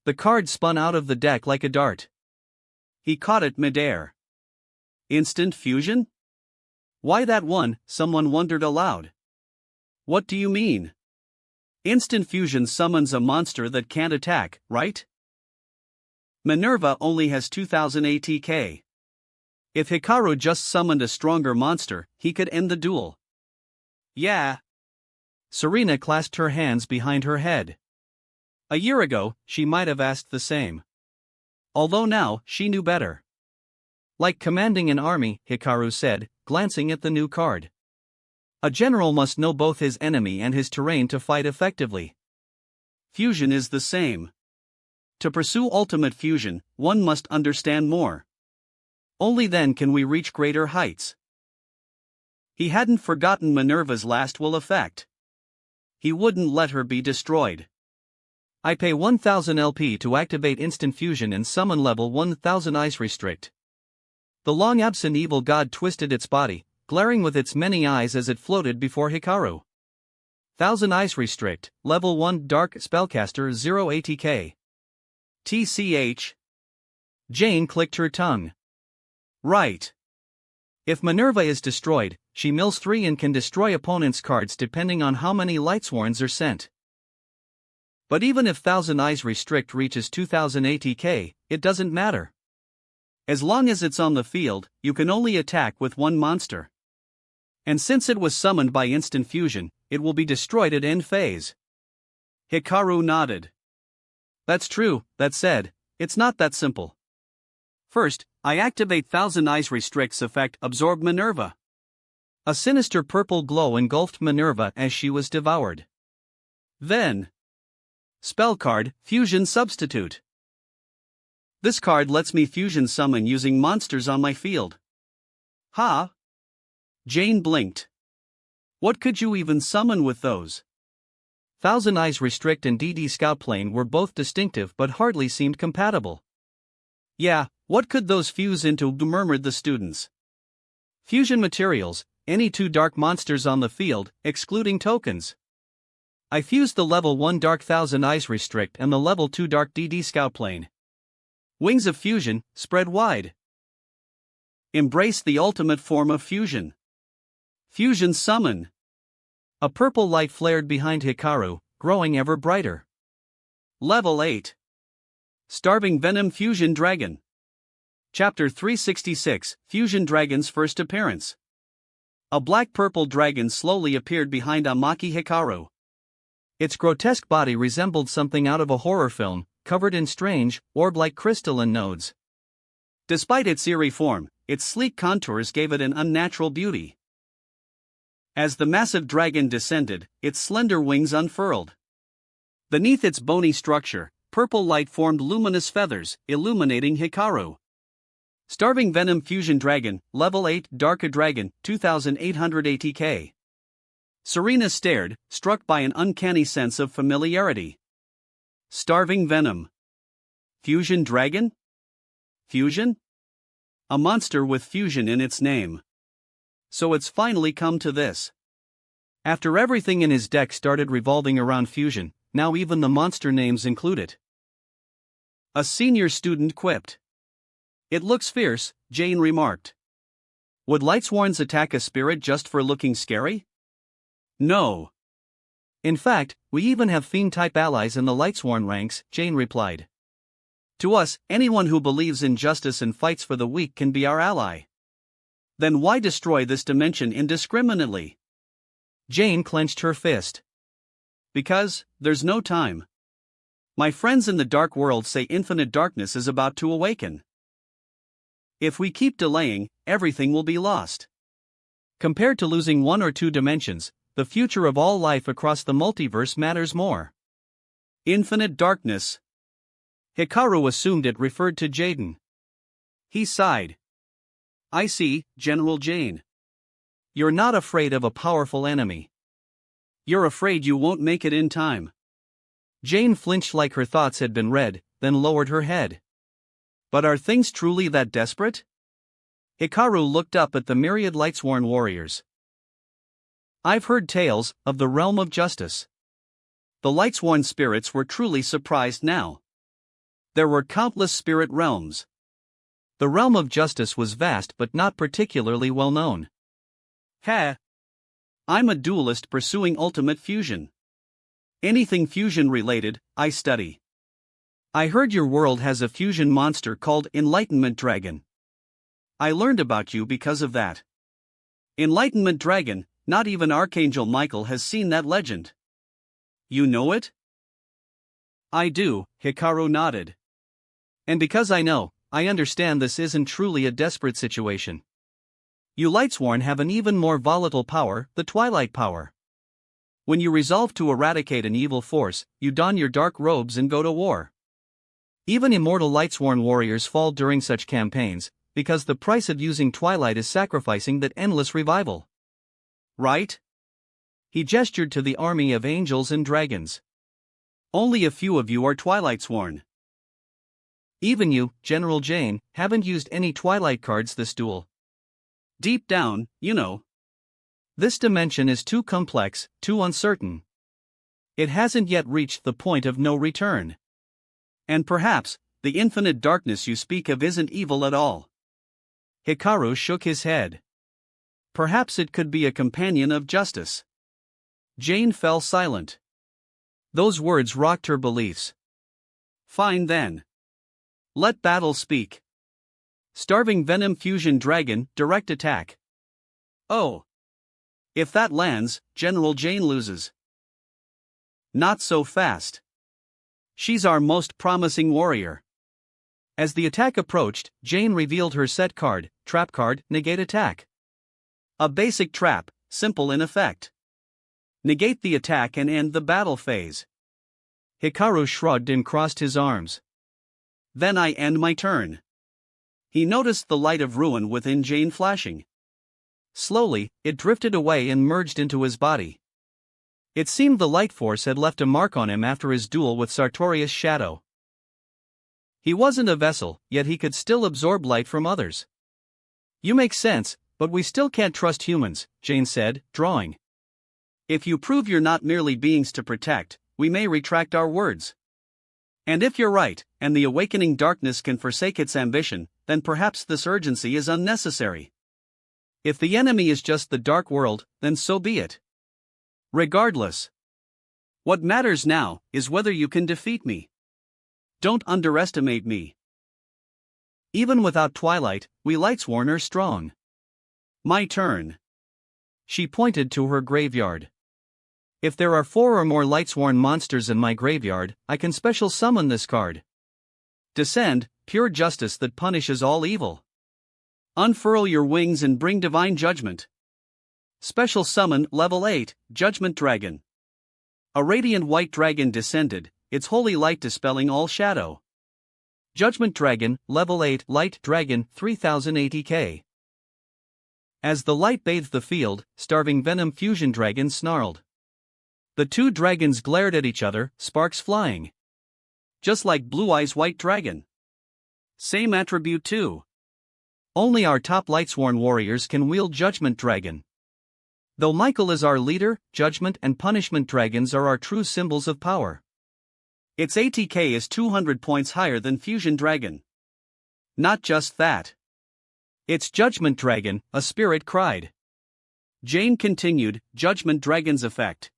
The card spun out of the deck like a dart. He caught it midair. Instant fusion? Why that one? Someone wondered aloud. What do you mean? Instant fusion summons a monster that can't attack, right? Minerva only has 2000 ATK. If Hikaru just summoned a stronger monster, he could end the duel. Yeah. Serena clasped her hands behind her head. A year ago, she might have asked the same. Although now, she knew better. Like commanding an army, Hikaru said, glancing at the new card. A general must know both his enemy and his terrain to fight effectively. Fusion is the same. To pursue ultimate fusion, one must understand more. Only then can we reach greater heights. He hadn't forgotten Minerva's last will effect. He wouldn't let her be destroyed. I pay 1000 LP to activate instant fusion and summon level 1000 Ice Restrict. The long-absent evil god twisted its body, glaring with its many eyes as it floated before Hikaru. 1000 Ice Restrict, level 1 Dark Spellcaster 0 ATK. TCH. Jane clicked her tongue. Right. If Minerva is destroyed, she mills 3 and can destroy opponents' cards depending on how many Lightsworns are sent. But even if 1000 Eyes Restrict reaches 2000 ATK, it doesn't matter. As long as it's on the field, you can only attack with one monster. And since it was summoned by instant fusion, it will be destroyed at end phase. Hikaru nodded. That's true. That said, it's not that simple. First, I activate 1000 Eyes Restrict's effect Absorb Minerva. A sinister purple glow engulfed Minerva as she was devoured. Then, spell card, Fusion Substitute. This card lets me fusion summon using monsters on my field. Ha! Jane blinked. What could you even summon with those? 1000 Eyes Restrict and DD Scout Plane were both distinctive but hardly seemed compatible. Yeah, what could those fuse into? Murmured the students. Fusion materials, any 2 dark monsters on the field, excluding tokens. I fused the level 1 Dark 1000 Eyes Restrict and the level 2 Dark DD Scout Plane. Wings of fusion, spread wide. Embrace the ultimate form of fusion. Fusion summon. A purple light flared behind Hikaru, growing ever brighter. Level 8. Starving Venom Fusion Dragon. Chapter 366, Fusion Dragon's First Appearance. A black-purple dragon slowly appeared behind Amaki Hikaru. Its grotesque body resembled something out of a horror film, covered in strange, orb-like crystalline nodes. Despite its eerie form, its sleek contours gave it an unnatural beauty. As the massive dragon descended, its slender wings unfurled. Beneath its bony structure, purple light formed luminous feathers, illuminating Hikaru. Starving Venom Fusion Dragon, Level 8 Dark Dragon, 2800 ATK. Serena stared, struck by an uncanny sense of familiarity. Starving Venom. Fusion Dragon? Fusion? A monster with fusion in its name. So it's finally come to this. After everything in his deck started revolving around fusion, now even the monster names include it. A senior student quipped. It looks fierce, Jane remarked. Would Lightsworns attack a spirit just for looking scary? No. In fact, we even have fiend-type allies in the Lightsworn ranks, Jane replied. To us, anyone who believes in justice and fights for the weak can be our ally. Then why destroy this dimension indiscriminately? Jane clenched her fist. Because, there's no time. My friends in the Dark World say infinite darkness is about to awaken. If we keep delaying, everything will be lost. Compared to losing 1 or 2 dimensions, the future of all life across the multiverse matters more. Infinite darkness. Hikaru assumed it referred to Jaden. He sighed. I see, General Jane. You're not afraid of a powerful enemy. You're afraid you won't make it in time. Jane flinched like her thoughts had been read, then lowered her head. But are things truly that desperate? Hikaru looked up at the myriad Lightsworn warriors. I've heard tales of the realm of justice. The Lightsworn spirits were truly surprised now. There were countless spirit realms. The realm of justice was vast but not particularly well known. I'm a duelist pursuing ultimate fusion. Anything fusion related, I study. I heard your world has a fusion monster called Enlightenment Dragon. I learned about you because of that. Enlightenment Dragon, not even Archangel Michael has seen that legend. You know it? I do, Hikaru nodded. And because I know, I understand this isn't truly a desperate situation. You Lightsworn have an even more volatile power, the Twilight power. When you resolve to eradicate an evil force, you don your dark robes and go to war. Even immortal Lightsworn warriors fall during such campaigns, because the price of using Twilight is sacrificing that endless revival. Right? He gestured to the army of angels and dragons. Only a few of you are Twilightsworn. Even you, General Jane, haven't used any Twilight cards this duel. Deep down, you know. This dimension is too complex, too uncertain. It hasn't yet reached the point of no return. And perhaps, the infinite darkness you speak of isn't evil at all. Hikaru shook his head. Perhaps it could be a companion of justice. Jane fell silent. Those words rocked her beliefs. Fine then. Let battle speak. Starving Venom Fusion Dragon, direct attack. Oh. If that lands, General Jane loses. Not so fast. She's our most promising warrior. As the attack approached, Jane revealed her set card, trap card, negate attack. A basic trap, simple in effect. Negate the attack and end the battle phase. Hikaru shrugged and crossed his arms. Then I end my turn. He noticed the light of ruin within Jane flashing. Slowly, it drifted away and merged into his body. It seemed the light force had left a mark on him after his duel with Sartorius Shadow. He wasn't a vessel, yet he could still absorb light from others. You make sense, but we still can't trust humans, Jane said, drawing. If you prove you're not merely beings to protect, we may retract our words. And if you're right, and the awakening darkness can forsake its ambition, then perhaps this urgency is unnecessary. If the enemy is just the Dark World, then so be it. Regardless. What matters now is whether you can defeat me. Don't underestimate me. Even without Twilight, we Lightsworn are strong. My turn. She pointed to her graveyard. If there are 4 or more Lightsworn monsters in my graveyard, I can special summon this card. Descend, pure justice that punishes all evil. Unfurl your wings and bring divine judgment. Special summon level 8, Judgment Dragon. A radiant white dragon descended, its holy light dispelling all shadow. Judgment Dragon, level 8, Light Dragon, 3080k. As the light bathed the field, Starving Venom Fusion Dragon snarled. The 2 dragons glared at each other, sparks flying. Just like Blue Eyes White Dragon. Same attribute too. Only our top Lightsworn warriors can wield Judgment Dragon. Though Michael is our leader, Judgment and Punishment dragons are our true symbols of power. Its ATK is 200 points higher than Fusion Dragon. Not just that. It's Judgment Dragon, a spirit cried. Jane continued, Judgment Dragon's effect.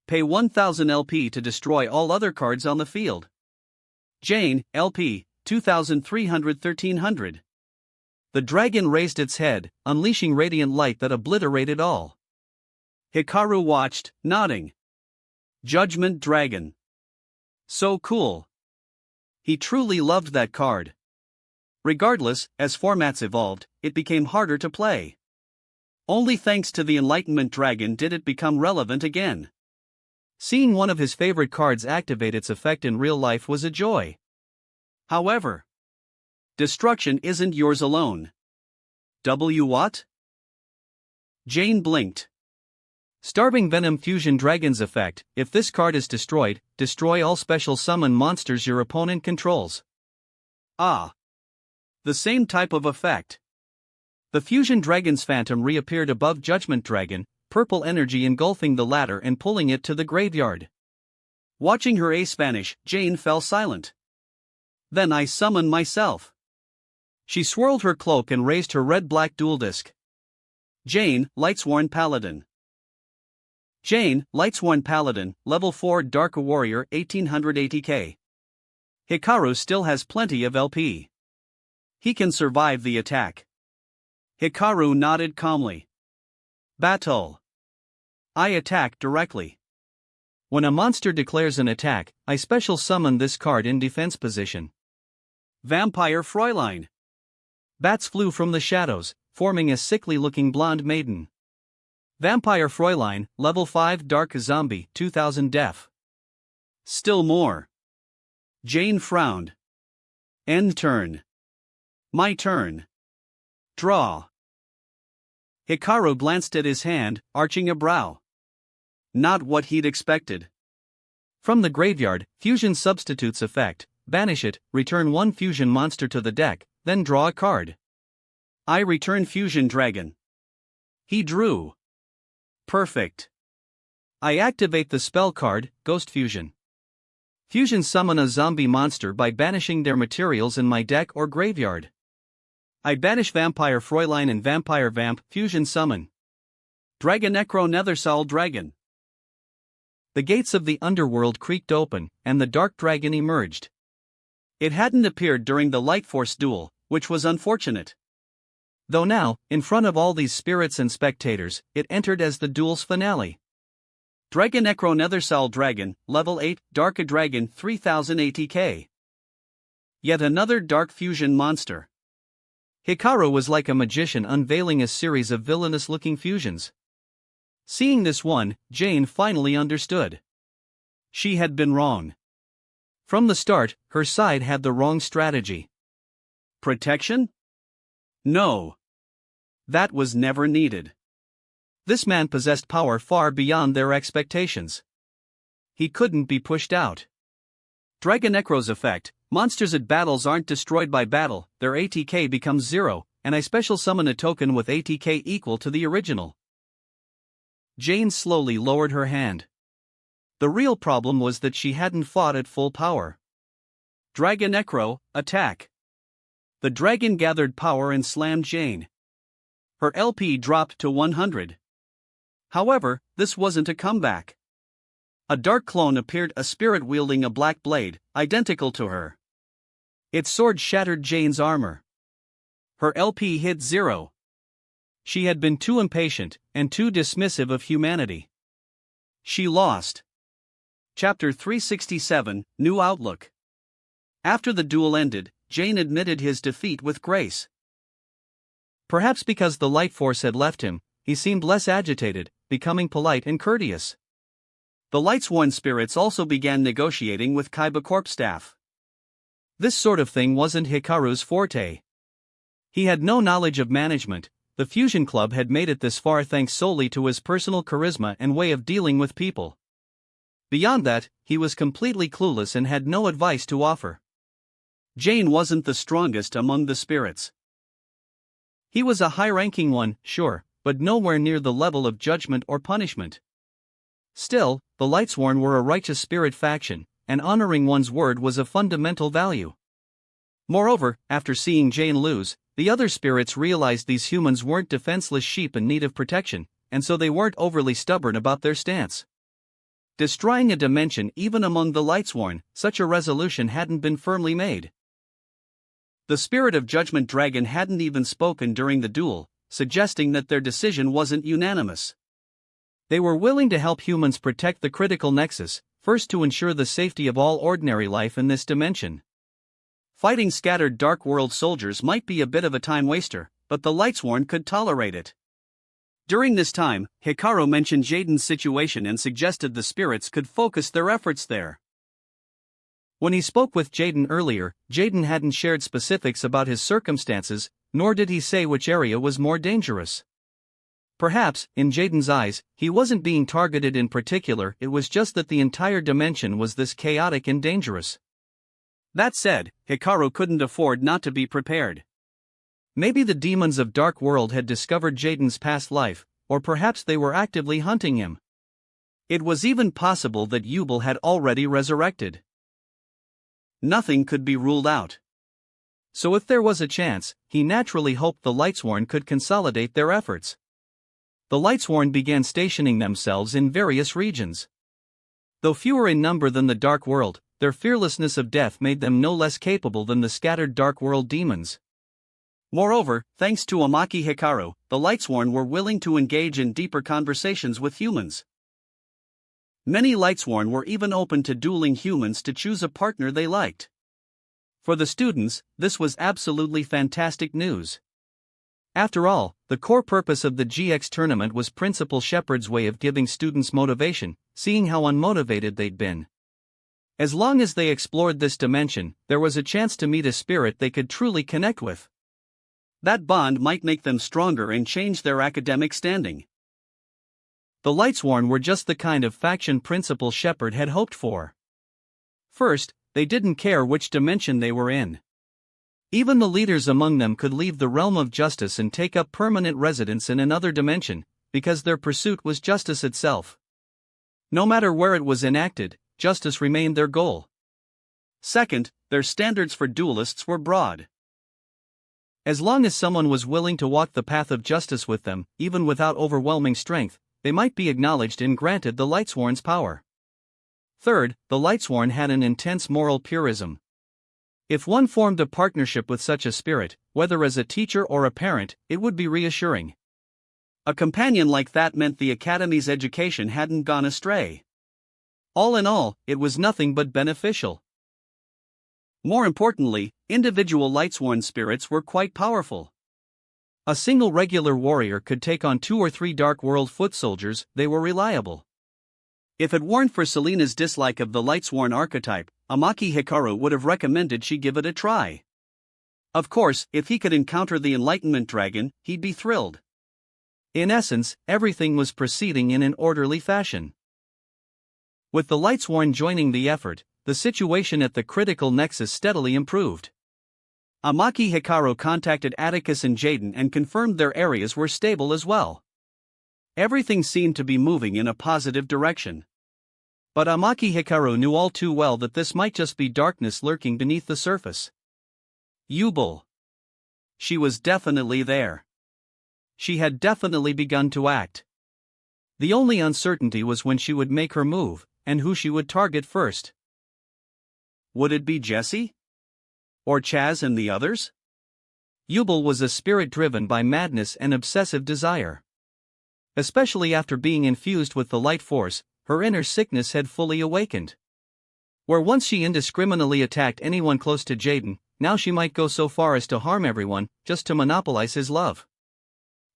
Pay 1000 LP to destroy all other cards on the field. Jane, LP, 2300-1300. The dragon raised its head, unleashing radiant light that obliterated all. Hikaru watched, nodding. Judgment Dragon. So cool. He truly loved that card. Regardless, as formats evolved, it became harder to play. Only thanks to the Enlightenment Dragon did it become relevant again. Seeing one of his favorite cards activate its effect in real life was a joy. However, destruction isn't yours alone. What? Jane blinked. Starving Venom Fusion Dragon's effect. If this card is destroyed, destroy all special summon monsters your opponent controls. Ah. The same type of effect. The Fusion Dragon's phantom reappeared above Judgment Dragon, purple energy engulfing the latter and pulling it to the graveyard. Watching her ace vanish, Jane fell silent. Then I summon myself. She swirled her cloak and raised her red-black dual disc. Jane, Lightsworn Paladin. Jane, Lightsworn Paladin, level 4 Dark Warrior, 1800 ATK. Hikaru still has plenty of LP. He can survive the attack. Hikaru nodded calmly. Battle. I attack directly. When a monster declares an attack, I special summon this card in defense position. Vampire Fräulein. Bats flew from the shadows, forming a sickly-looking blonde maiden. Vampire Fräulein, level 5 Dark Zombie, 2000 def. Still more. Jane frowned. End turn. My turn. Draw. Hikaru glanced at his hand, arching a brow. Not what he'd expected. From the graveyard, Fusion Substitutes effect, banish it, return one fusion monster to the deck, then draw a card. I return Fusion Dragon. He drew. Perfect. I activate the spell card, Ghost Fusion. Fusion summon a zombie monster by banishing their materials in my deck or graveyard. I banish Vampire Fräulein and Vampire Vamp, Fusion summon. Dragonecro Nethersoul Dragon. The gates of the underworld creaked open, and the Dark Dragon emerged. It hadn't appeared during the Lightforce duel, which was unfortunate. Though now, in front of all these spirits and spectators, it entered as the duel's finale. Dragonecro Nethersoul Dragon, level 8, Dark Dragon, 3000 ATK. Yet another Dark Fusion monster. Hikaru was like a magician unveiling a series of villainous-looking fusions. Seeing this one, Jane finally understood. She had been wrong. From the start, her side had the wrong strategy. Protection? No. That was never needed. This man possessed power far beyond their expectations. He couldn't be pushed out. Dragonecro's effect, monsters at battles aren't destroyed by battle, their ATK becomes 0, and I special summon a token with ATK equal to the original. Jane slowly lowered her hand. The real problem was that she hadn't fought at full power. Dragonecro, attack. The dragon gathered power and slammed Jane. Her LP dropped to 100. However, this wasn't a comeback. A dark clone appeared, a spirit wielding a black blade, identical to her. Its sword shattered Jane's armor. Her LP hit 0. She had been too impatient, and too dismissive of humanity. She lost. Chapter 367, New Outlook. After the duel ended, Jane admitted his defeat with grace. Perhaps because the light force had left him, he seemed less agitated, becoming polite and courteous. The Lightsworn spirits also began negotiating with Kaiba Corp staff. This sort of thing wasn't Hikaru's forte. He had no knowledge of management. The Fusion Club had made it this far thanks solely to his personal charisma and way of dealing with people. Beyond that, he was completely clueless and had no advice to offer. Jane wasn't the strongest among the spirits. He was a high-ranking one, sure, but nowhere near the level of judgment or punishment. Still, the Lightsworn were a righteous spirit faction, and honoring one's word was a fundamental value. Moreover, after seeing Jane lose, the other spirits realized these humans weren't defenseless sheep in need of protection, and so they weren't overly stubborn about their stance. Destroying a dimension even among the Lightsworn, such a resolution hadn't been firmly made. The spirit of Judgment Dragon hadn't even spoken during the duel, suggesting that their decision wasn't unanimous. They were willing to help humans protect the critical nexus, first to ensure the safety of all ordinary life in this dimension. Fighting scattered Dark World soldiers might be a bit of a time waster, but the Lightsworn could tolerate it. During this time, Hikaru mentioned Jaden's situation and suggested the spirits could focus their efforts there. When he spoke with Jaden earlier, Jaden hadn't shared specifics about his circumstances, nor did he say which area was more dangerous. Perhaps, in Jaden's eyes, he wasn't being targeted in particular, it was just that the entire dimension was this chaotic and dangerous. That said, Hikaru couldn't afford not to be prepared. Maybe the demons of Dark World had discovered Jaden's past life, or perhaps they were actively hunting him. It was even possible that Yubel had already resurrected. Nothing could be ruled out. So if there was a chance, he naturally hoped the Lightsworn could consolidate their efforts. The Lightsworn began stationing themselves in various regions. Though fewer in number than the Dark World, their fearlessness of death made them no less capable than the scattered Dark World demons. Moreover, thanks to Amaki Hikaru, the Lightsworn were willing to engage in deeper conversations with humans. Many Lightsworn were even open to dueling humans to choose a partner they liked. For the students, this was absolutely fantastic news. After all, the core purpose of the GX tournament was Principal Shepard's way of giving students motivation, seeing how unmotivated they'd been. As long as they explored this dimension, there was a chance to meet a spirit they could truly connect with. That bond might make them stronger and change their academic standing. The Lightsworn were just the kind of faction Principal Shepard had hoped for. First, they didn't care which dimension they were in. Even the leaders among them could leave the realm of justice and take up permanent residence in another dimension, because their pursuit was justice itself. No matter where it was enacted, justice remained their goal. Second, their standards for duelists were broad. As long as someone was willing to walk the path of justice with them, even without overwhelming strength, they might be acknowledged and granted the Lightsworn's power. Third, the Lightsworn had an intense moral purism. If one formed a partnership with such a spirit, whether as a teacher or a parent, it would be reassuring. A companion like that meant the Academy's education hadn't gone astray. All in all, it was nothing but beneficial. More importantly, individual Lightsworn spirits were quite powerful. A single regular warrior could take on 2 or 3 Dark World foot soldiers, they were reliable. If it weren't for Selena's dislike of the Lightsworn archetype, Amaki Hikaru would have recommended she give it a try. Of course, if he could encounter the Enlightenment Dragon, he'd be thrilled. In essence, everything was proceeding in an orderly fashion. With the Lightsworn joining the effort, the situation at the critical nexus steadily improved. Amaki Hikaru contacted Atticus and Jaden and confirmed their areas were stable as well. Everything seemed to be moving in a positive direction. But Amaki Hikaru knew all too well that this might just be darkness lurking beneath the surface. Yubel. She was definitely there. She had definitely begun to act. The only uncertainty was when she would make her move, and who she would target first. Would it be Jessie? Or Chaz and the others? Yubel was a spirit driven by madness and obsessive desire. Especially after being infused with the light force, her inner sickness had fully awakened. Where once she indiscriminately attacked anyone close to Jaden, now she might go so far as to harm everyone, just to monopolize his love.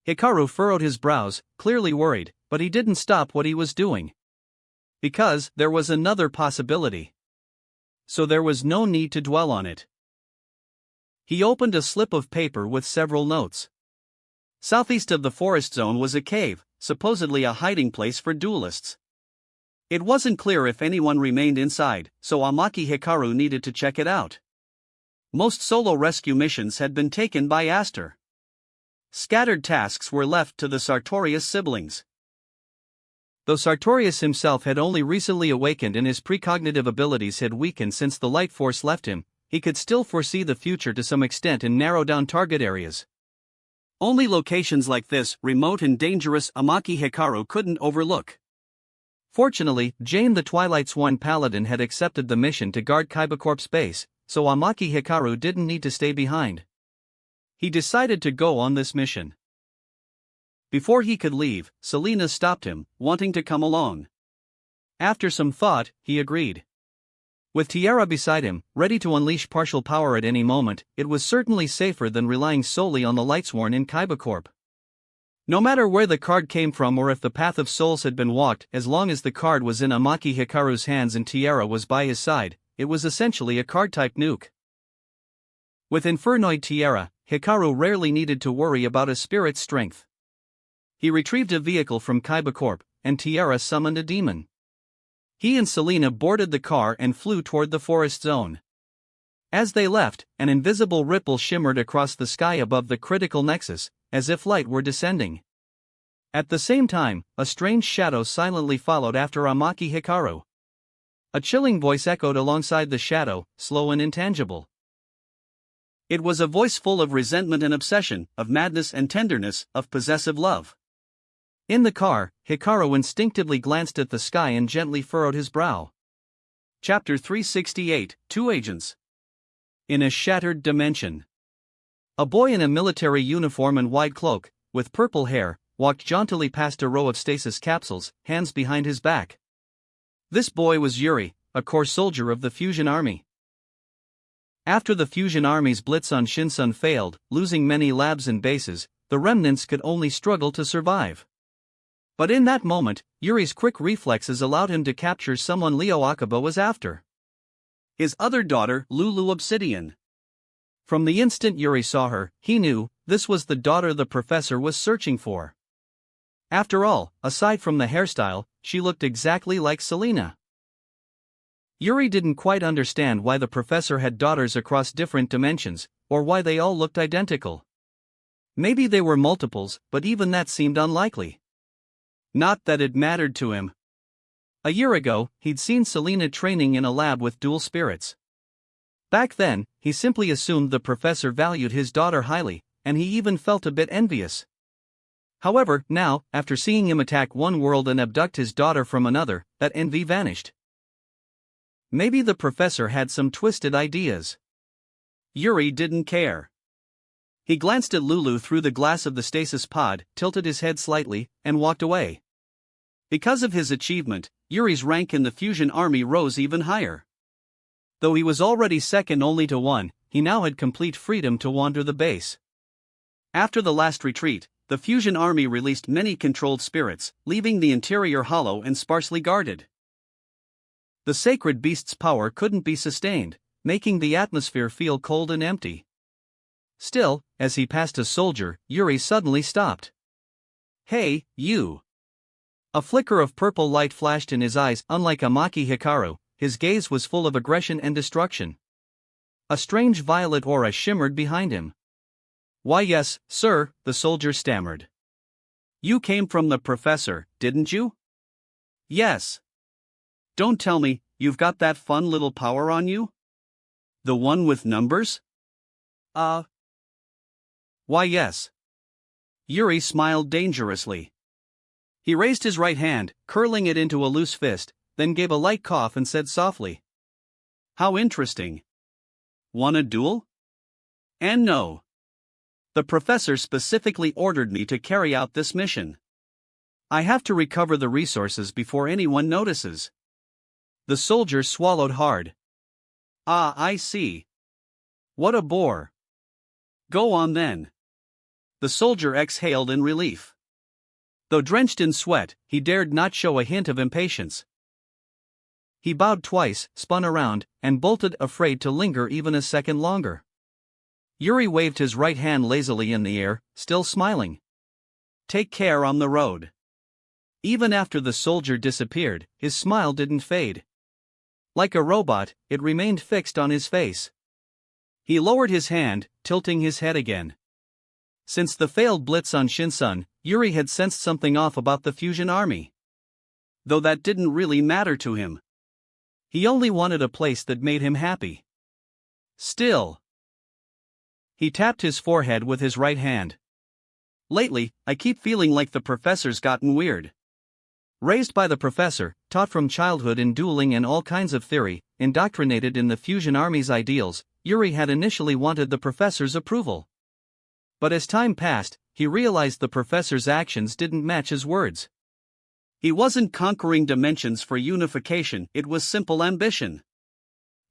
Hikaru furrowed his brows, clearly worried, but he didn't stop what he was doing. Because there was another possibility. So there was no need to dwell on it. He opened a slip of paper with several notes. Southeast of the forest zone was a cave, supposedly a hiding place for duelists. It wasn't clear if anyone remained inside, so Amaki Hikaru needed to check it out. Most solo rescue missions had been taken by Aster. Scattered tasks were left to the Sartorius siblings. Though Sartorius himself had only recently awakened and his precognitive abilities had weakened since the light force left him, he could still foresee the future to some extent and narrow down target areas. Only locations like this, remote and dangerous, Amaki Hikaru couldn't overlook. Fortunately, Jane the Twilight Swan Paladin had accepted the mission to guard Kaibacorp's base, so Amaki Hikaru didn't need to stay behind. He decided to go on this mission. Before he could leave, Selena stopped him, wanting to come along. After some thought, he agreed. With Tiara beside him, ready to unleash partial power at any moment, it was certainly safer than relying solely on the Lightsworn in Kaibacorp. No matter where the card came from or if the Path of Souls had been walked, as long as the card was in Amaki Hikaru's hands and Tiara was by his side, it was essentially a card-type nuke. With Infernoid Tiara, Hikaru rarely needed to worry about a spirit's strength. He retrieved a vehicle from Kaibacorp, and Tiara summoned a demon. He and Selena boarded the car and flew toward the forest zone. As they left, an invisible ripple shimmered across the sky above the critical nexus, as if light were descending. At the same time, a strange shadow silently followed after Amaki Hikaru. A chilling voice echoed alongside the shadow, slow and intangible. It was a voice full of resentment and obsession, of madness and tenderness, of possessive love. In the car, Hikaru instinctively glanced at the sky and gently furrowed his brow. Chapter 368, Two Agents. In a shattered dimension. A boy in a military uniform and wide cloak, with purple hair, walked jauntily past a row of stasis capsules, hands behind his back. This boy was Yuri, a core soldier of the Fusion Army. After the Fusion Army's blitz on Shinsun failed, losing many labs and bases, the remnants could only struggle to survive. But in that moment, Yuri's quick reflexes allowed him to capture someone Leo Akiba was after. His other daughter, Lulu Obsidian. From the instant Yuri saw her, he knew this was the daughter the professor was searching for. After all, aside from the hairstyle, she looked exactly like Selena. Yuri didn't quite understand why the professor had daughters across different dimensions, or why they all looked identical. Maybe they were multiples, but even that seemed unlikely. Not that it mattered to him. A year ago, he'd seen Selena training in a lab with dual spirits. Back then, he simply assumed the professor valued his daughter highly, and he even felt a bit envious. However, now, after seeing him attack one world and abduct his daughter from another, that envy vanished. Maybe the professor had some twisted ideas. Yuri didn't care. He glanced at Lulu through the glass of the stasis pod, tilted his head slightly, and walked away. Because of his achievement, Yuri's rank in the Fusion Army rose even higher. Though he was already second only to one, he now had complete freedom to wander the base. After the last retreat, the Fusion Army released many controlled spirits, leaving the interior hollow and sparsely guarded. The sacred beast's power couldn't be sustained, making the atmosphere feel cold and empty. Still, as he passed a soldier, Yuri suddenly stopped. "Hey, you!" A flicker of purple light flashed in his eyes. Unlike Amaki Hikaru, his gaze was full of aggression and destruction. A strange violet aura shimmered behind him. "Why yes, sir," the soldier stammered. "You came from the professor, didn't you?" "Yes." "Don't tell me, you've got that fun little power on you? The one with numbers?" "Why yes." Yuri smiled dangerously. He raised his right hand, curling it into a loose fist, then gave a light cough and said softly, "How interesting. Want a duel?" "And no. The professor specifically ordered me to carry out this mission. I have to recover the resources before anyone notices." The soldier swallowed hard. "Ah, I see. What a bore. Go on then." The soldier exhaled in relief. Though drenched in sweat, he dared not show a hint of impatience. He bowed twice, spun around, and bolted, afraid to linger even a second longer. Yuri waved his right hand lazily in the air, still smiling. "Take care on the road." Even after the soldier disappeared, his smile didn't fade. Like a robot, it remained fixed on his face. He lowered his hand, tilting his head again. Since the failed blitz on Shinsun, Yuri had sensed something off about the fusion army. Though that didn't really matter to him. He only wanted a place that made him happy. Still. He tapped his forehead with his right hand. Lately, I keep feeling like the professor's gotten weird. Raised by the professor, taught from childhood in dueling and all kinds of theory, indoctrinated in the fusion army's ideals, Yuri had initially wanted the professor's approval. But as time passed, he realized the professor's actions didn't match his words. He wasn't conquering dimensions for unification, it was simple ambition.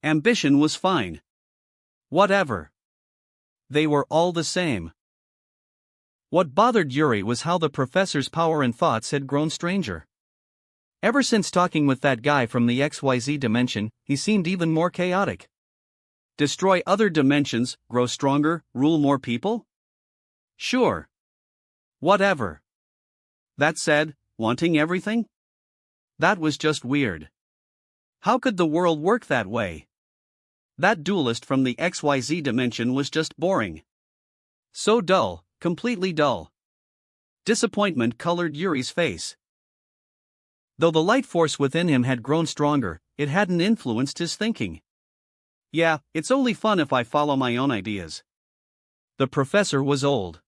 Ambition was fine. Whatever. They were all the same. What bothered Yuri was how the professor's power and thoughts had grown stranger. Ever since talking with that guy from the XYZ dimension, he seemed even more chaotic. Destroy other dimensions, grow stronger, rule more people? Sure. Whatever. That said, wanting everything? That was just weird. How could the world work that way? That duelist from the XYZ dimension was just boring. So dull, completely dull. Disappointment colored Yuri's face. Though the light force within him had grown stronger, it hadn't influenced his thinking. Yeah, it's only fun if I follow my own ideas. The professor was old.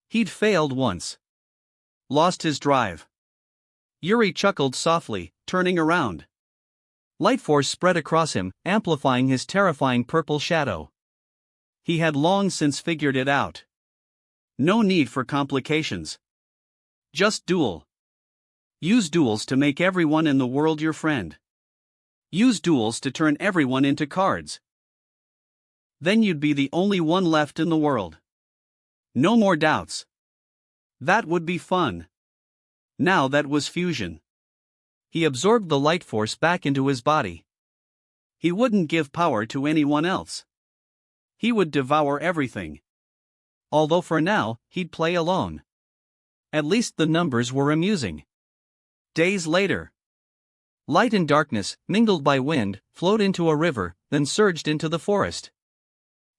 He'd failed once. Lost his drive. Yuri chuckled softly, turning around. Light force spread across him, amplifying his terrifying purple shadow. He had long since figured it out. No need for complications. Just duel. Use duels to make everyone in the world your friend. Use duels to turn everyone into cards. Then you'd be the only one left in the world. No more doubts. That would be fun. Now that was fusion. He absorbed the light force back into his body. He wouldn't give power to anyone else. He would devour everything. Although for now, he'd play alone. At least the numbers were amusing. Days later. Light and darkness, mingled by wind, flowed into a river, then surged into the forest.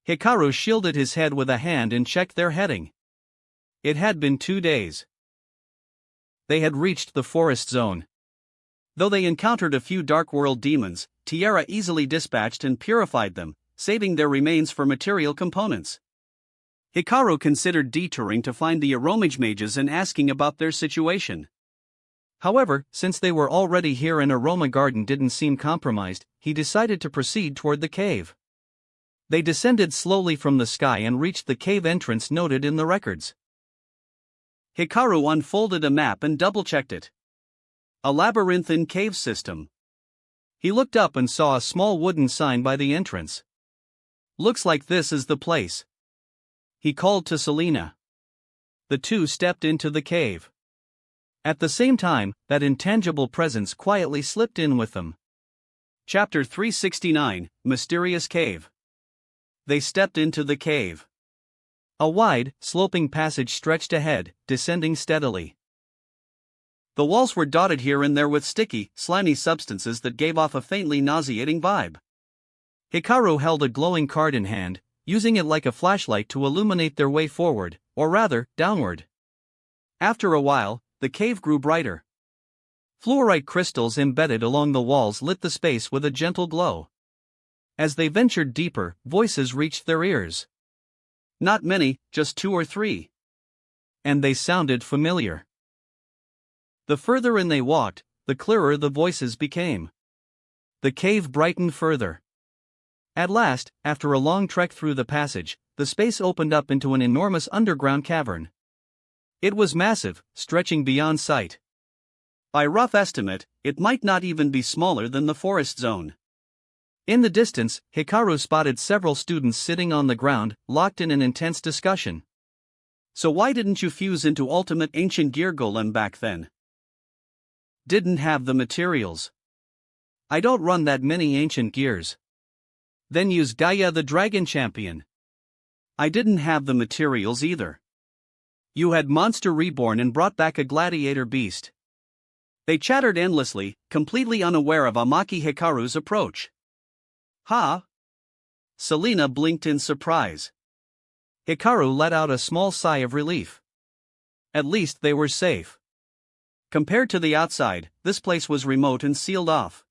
Hikaru shielded his head with a hand and checked their heading. It had been 2 days. They had reached the forest zone. Though they encountered a few Dark World demons, Tierra easily dispatched and purified them, saving their remains for material components. Hikaru considered detouring to find the Aromage mages and asking about their situation. However, since they were already here and Aroma Garden didn't seem compromised, he decided to proceed toward the cave. They descended slowly from the sky and reached the cave entrance noted in the records. Hikaru unfolded a map and double-checked it. A labyrinthine cave system. He looked up and saw a small wooden sign by the entrance. Looks like this is the place. He called to Selena. The two stepped into the cave. At the same time, that intangible presence quietly slipped in with them. Chapter 369, Mysterious Cave. They stepped into the cave. A wide, sloping passage stretched ahead, descending steadily. The walls were dotted here and there with sticky, slimy substances that gave off a faintly nauseating vibe. Hikaru held a glowing card in hand, using it like a flashlight to illuminate their way forward, or rather, downward. After a while, the cave grew brighter. Fluorite crystals embedded along the walls lit the space with a gentle glow. As they ventured deeper, voices reached their ears. Not many, just 2 or 3. And they sounded familiar. The further in they walked, the clearer the voices became. The cave brightened further. At last, after a long trek through the passage, the space opened up into an enormous underground cavern. It was massive, stretching beyond sight. By rough estimate, it might not even be smaller than the forest zone. In the distance, Hikaru spotted several students sitting on the ground, locked in an intense discussion. So why didn't you fuse into Ultimate Ancient Gear Golem back then? Didn't have the materials. I don't run that many ancient gears. Then use Gaia the Dragon Champion. I didn't have the materials either. You had Monster Reborn and brought back a gladiator beast. They chattered endlessly, completely unaware of Amaki Hikaru's approach. Huh? Selena blinked in surprise. Hikaru let out a small sigh of relief. At least they were safe. Compared to the outside, this place was remote and sealed off.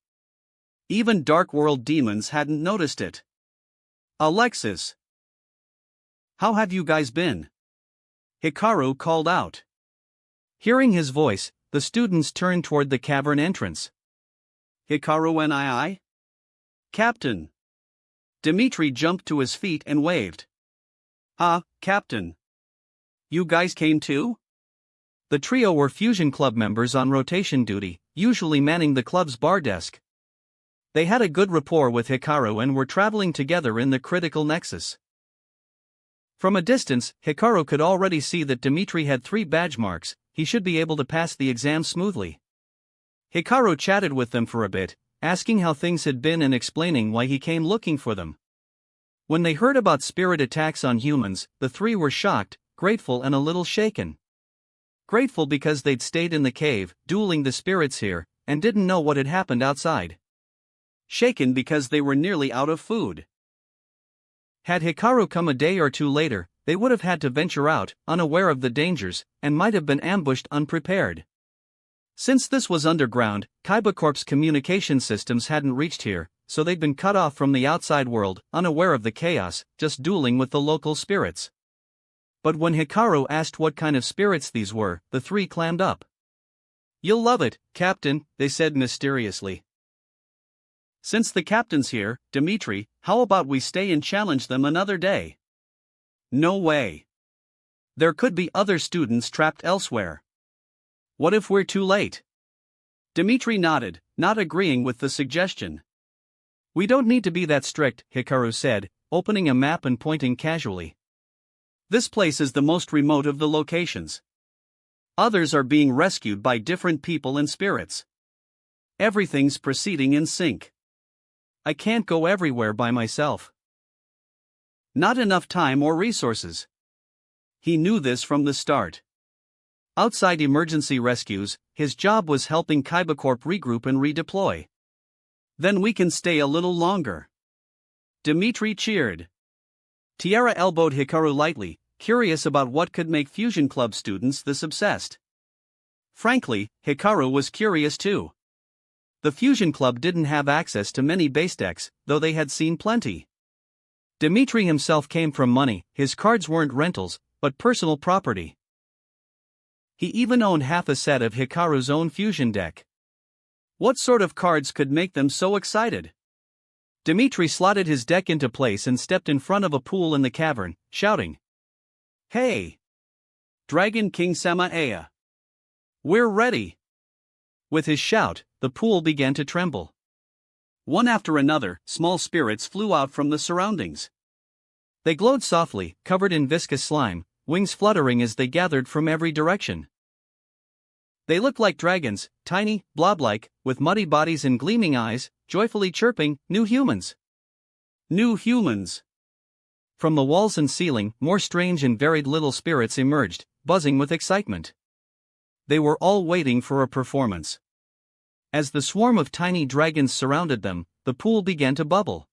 Even Dark World demons hadn't noticed it. Alexis! How have you guys been? Hikaru called out. Hearing his voice, the students turned toward the cavern entrance. Hikaru and I? Captain! Dimitri jumped to his feet and waved. Captain. You guys came too? The trio were Fusion Club members on rotation duty, usually manning the club's bar desk. They had a good rapport with Hikaru and were traveling together in the critical nexus. From a distance, Hikaru could already see that Dimitri had 3 badge marks. He should be able to pass the exam smoothly. Hikaru chatted with them for a bit, asking how things had been and explaining why he came looking for them. When they heard about spirit attacks on humans, the 3 were shocked, grateful and a little shaken. Grateful because they'd stayed in the cave, dueling the spirits here, and didn't know what had happened outside. Shaken because they were nearly out of food. Had Hikaru come a day or 2 later, they would have had to venture out, unaware of the dangers, and might have been ambushed unprepared. Since this was underground, Kaiba Corp's communication systems hadn't reached here, so they'd been cut off from the outside world, unaware of the chaos, just dueling with the local spirits. But when Hikaru asked what kind of spirits these were, the 3 clammed up. You'll love it, Captain, they said mysteriously. Since the captain's here, Dimitri, how about we stay and challenge them another day? No way. There could be other students trapped elsewhere. What if we're too late? Dimitri nodded, not agreeing with the suggestion. We don't need to be that strict, Hikaru said, opening a map and pointing casually. This place is the most remote of the locations. Others are being rescued by different people and spirits. Everything's proceeding in sync. I can't go everywhere by myself. Not enough time or resources. He knew this from the start. Outside emergency rescues, his job was helping Kaiba Corp regroup and redeploy. Then we can stay a little longer. Dimitri cheered. Tiara elbowed Hikaru lightly, curious about what could make Fusion Club students this obsessed. Frankly, Hikaru was curious too. The Fusion Club didn't have access to many base decks, though they had seen plenty. Dimitri himself came from money, his cards weren't rentals, but personal property. He even owned half a set of Hikaru's own fusion deck. What sort of cards could make them so excited? Dimitri slotted his deck into place and stepped in front of a pool in the cavern, shouting. Hey! Dragon King Samaea! We're ready! With his shout, the pool began to tremble. One after another, small spirits flew out from the surroundings. They glowed softly, covered in viscous slime, wings fluttering as they gathered from every direction. They looked like dragons, tiny, blob-like, with muddy bodies and gleaming eyes, joyfully chirping, new humans. New humans! From the walls and ceiling, more strange and varied little spirits emerged, buzzing with excitement. They were all waiting for a performance. As the swarm of tiny dragons surrounded them, the pool began to bubble.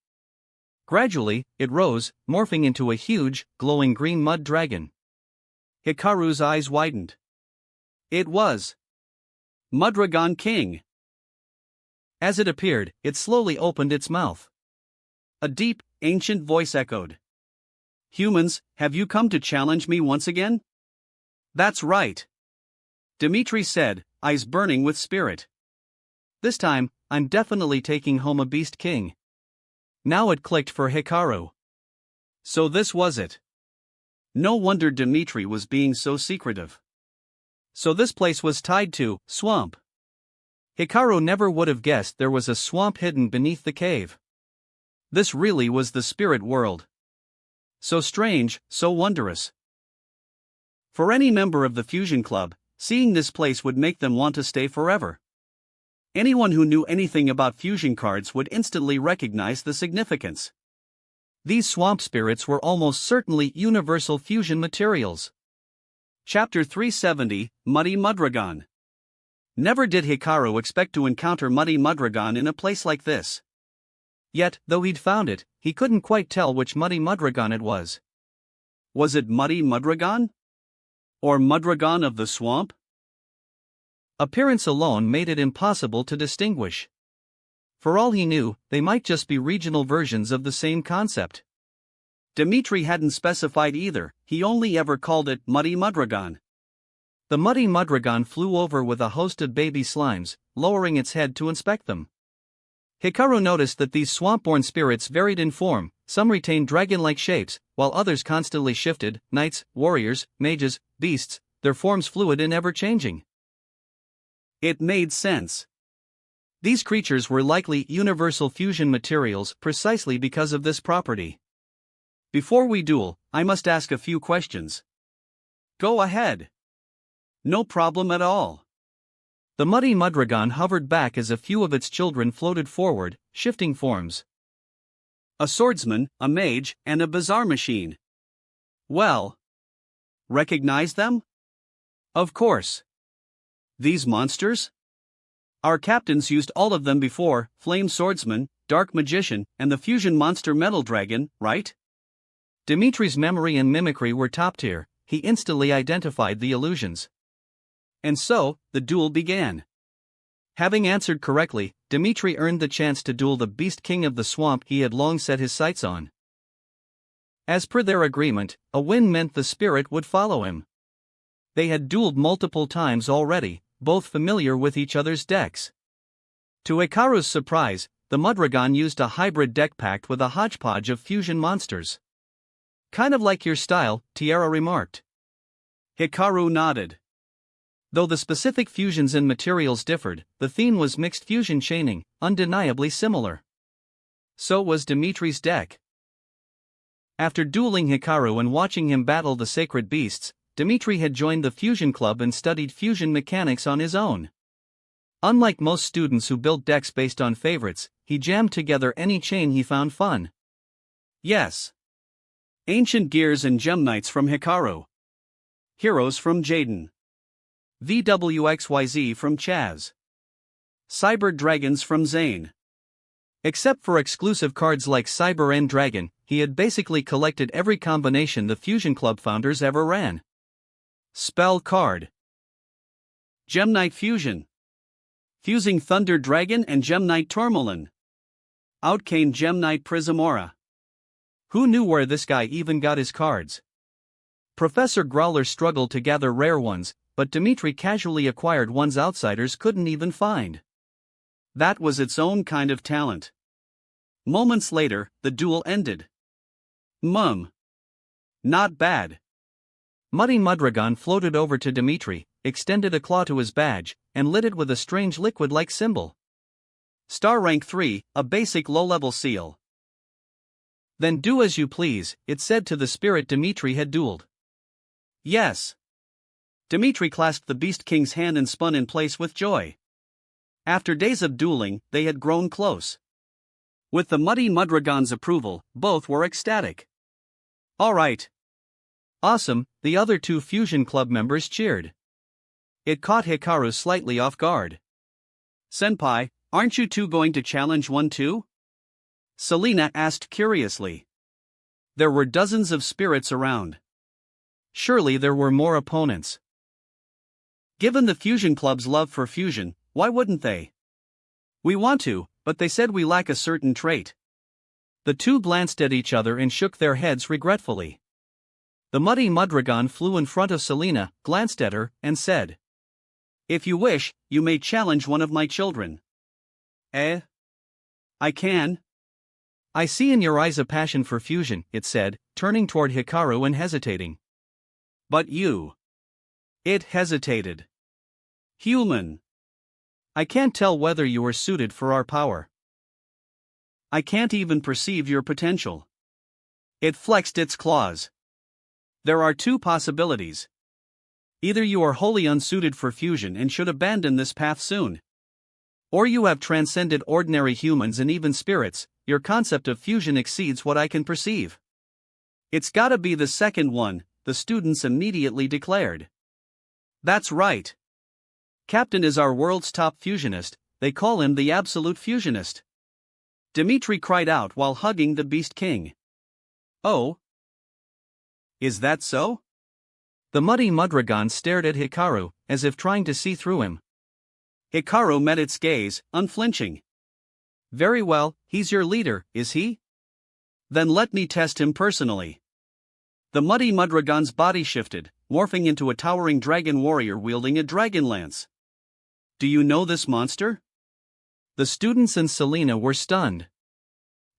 Gradually, it rose, morphing into a huge, glowing green mud dragon. Hikaru's eyes widened. It was Mudragon King. As it appeared, it slowly opened its mouth. A deep, ancient voice echoed. Humans, have you come to challenge me once again? That's right. Dimitri said, eyes burning with spirit. This time, I'm definitely taking home a Beast King. Now it clicked for Hikaru. So this was it. No wonder Dimitri was being so secretive. So this place was tied to swamp. Hikaru never would have guessed there was a swamp hidden beneath the cave. This really was the spirit world. So strange, so wondrous. For any member of the Fusion Club, seeing this place would make them want to stay forever. Anyone who knew anything about fusion cards would instantly recognize the significance. These swamp spirits were almost certainly universal fusion materials. Chapter 370, Muddy Mudragon. Never did Hikaru expect to encounter Muddy Mudragon in a place like this. Yet, though he'd found it, he couldn't quite tell which Muddy Mudragon it was. Was it Muddy Mudragon? Or Mudragon of the swamp? Appearance alone made it impossible to distinguish. For all he knew, they might just be regional versions of the same concept. Dimitri hadn't specified either, he only ever called it Muddy Mudragon. The Muddy Mudragon flew over with a host of baby slimes, lowering its head to inspect them. Hikaru noticed that these swamp-born spirits varied in form, some retained dragon-like shapes, while others constantly shifted, knights, warriors, mages, beasts, their forms fluid and ever-changing. It made sense. These creatures were likely universal fusion materials precisely because of this property. Before we duel, I must ask a few questions. Go ahead. No problem at all. The Muddy Mudragon hovered back as a few of its children floated forward, shifting forms. A swordsman, a mage, and a bazaar machine. Well. Recognize them? Of course. These monsters? Our captains used all of them before: Flame Swordsman, Dark Magician, and the Fusion Monster Metal Dragon, right? Dimitri's memory and mimicry were top tier, he instantly identified the illusions. And so, the duel began. Having answered correctly, Dimitri earned the chance to duel the Beast King of the Swamp he had long set his sights on. As per their agreement, a win meant the spirit would follow him. They had dueled multiple times already, both familiar with each other's decks. To Hikaru's surprise, the Mudragon used a hybrid deck packed with a hodgepodge of fusion monsters. Kind of like your style, Tiara remarked. Hikaru nodded. Though the specific fusions and materials differed, the theme was mixed fusion chaining, undeniably similar. So was Dimitri's deck. After dueling Hikaru and watching him battle the sacred beasts, Dimitri had joined the Fusion Club and studied fusion mechanics on his own. Unlike most students who built decks based on favorites, he jammed together any chain he found fun. Yes. Ancient Gears and Gem Knights from Hikaru. Heroes from Jaden. VWXYZ from Chaz. Cyber Dragons from Zane. Except for exclusive cards like Cyber End Dragon, he had basically collected every combination the Fusion Club founders ever ran. Spell card. Gem Knight Fusion. Fusing Thunder Dragon and Gem Knight Tourmaline. Outcane Gem Knight Prismora. Who knew where this guy even got his cards? Professor Growler struggled to gather rare ones, but Dimitri casually acquired ones outsiders couldn't even find. That was its own kind of talent. Moments later, the duel ended. Not bad. Muddy Mudragon floated over to Dimitri, extended a claw to his badge, and lit it with a strange liquid-like symbol. Star Rank 3, a basic low-level seal. Then do as you please, it said to the spirit Dimitri had dueled. Yes. Dimitri clasped the Beast King's hand and spun in place with joy. After days of dueling, they had grown close. With the Muddy Mudragon's approval, both were ecstatic. All right. Awesome, the other two Fusion Club members cheered. It caught Hikaru slightly off guard. Senpai, aren't you two going to challenge one too? Selena asked curiously. There were dozens of spirits around. Surely there were more opponents. Given the Fusion Club's love for fusion, why wouldn't they? We want to, but they said we lack a certain trait. The two glanced at each other and shook their heads regretfully. The Muddy Mudragon flew in front of Selena, glanced at her, and said, If you wish, you may challenge one of my children. I can. I see in your eyes a passion for fusion, it said, turning toward Hikaru and hesitating. But you. It hesitated. Human. I can't tell whether you are suited for our power. I can't even perceive your potential. It flexed its claws. There are two possibilities. Either you are wholly unsuited for fusion and should abandon this path soon. Or you have transcended ordinary humans and even spirits, your concept of fusion exceeds what I can perceive. It's gotta be the second one, the students immediately declared. That's right. Captain is our world's top fusionist, they call him the absolute fusionist. Dimitri cried out while hugging the Beast King. Oh. Is that so? The muddy Mudragon stared at Hikaru, as if trying to see through him. Hikaru met its gaze, unflinching. Very well, he's your leader, is he? Then let me test him personally. The muddy Mudragon's body shifted, morphing into a towering dragon warrior wielding a dragon lance. Do you know this monster? The students and Selena were stunned.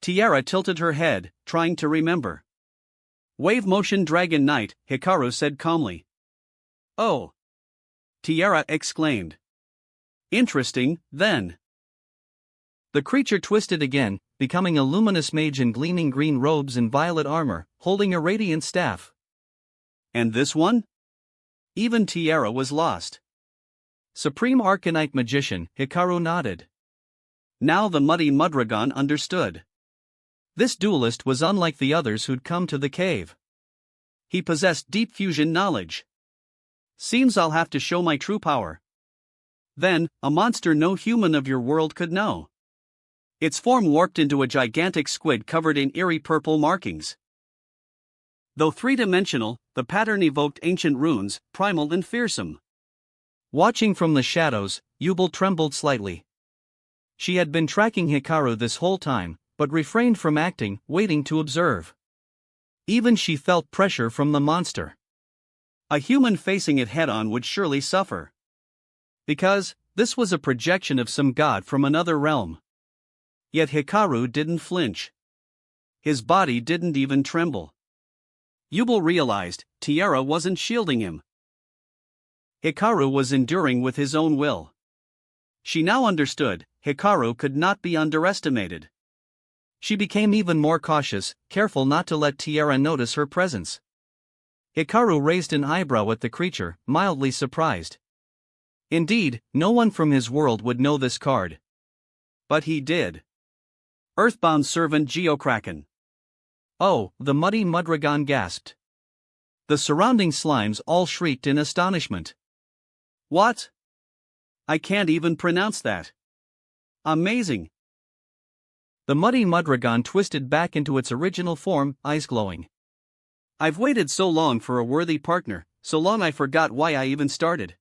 Tiara tilted her head, trying to remember. Wave Motion Dragon Knight, Hikaru said calmly. Oh! Tiara exclaimed. Interesting, then. The creature twisted again, becoming a luminous mage in gleaming green robes and violet armor, holding a radiant staff. And this one? Even Tiara was lost. Supreme Arcanite Magician, Hikaru nodded. Now the muddy Mudragon understood. This duelist was unlike the others who'd come to the cave. He possessed deep fusion knowledge. Seems I'll have to show my true power. Then, a monster no human of your world could know. Its form warped into a gigantic squid covered in eerie purple markings. Though three-dimensional, the pattern evoked ancient runes, primal and fearsome. Watching from the shadows, Yubel trembled slightly. She had been tracking Hikaru this whole time, but refrained from acting, waiting to observe. Even she felt pressure from the monster. A human facing it head-on would surely suffer. Because, this was a projection of some god from another realm. Yet Hikaru didn't flinch. His body didn't even tremble. Yubel realized, Tiara wasn't shielding him. Hikaru was enduring with his own will. She now understood, Hikaru could not be underestimated. She became even more cautious, careful not to let Tiara notice her presence. Hikaru raised an eyebrow at the creature, mildly surprised. Indeed, no one from his world would know this card. But he did. Earthbound Servant Geokraken. Oh, the muddy Mudragon gasped. The surrounding slimes all shrieked in astonishment. What? I can't even pronounce that. Amazing. The muddy Mudragon twisted back into its original form, eyes glowing. I've waited so long for a worthy partner, so long I forgot why I even started.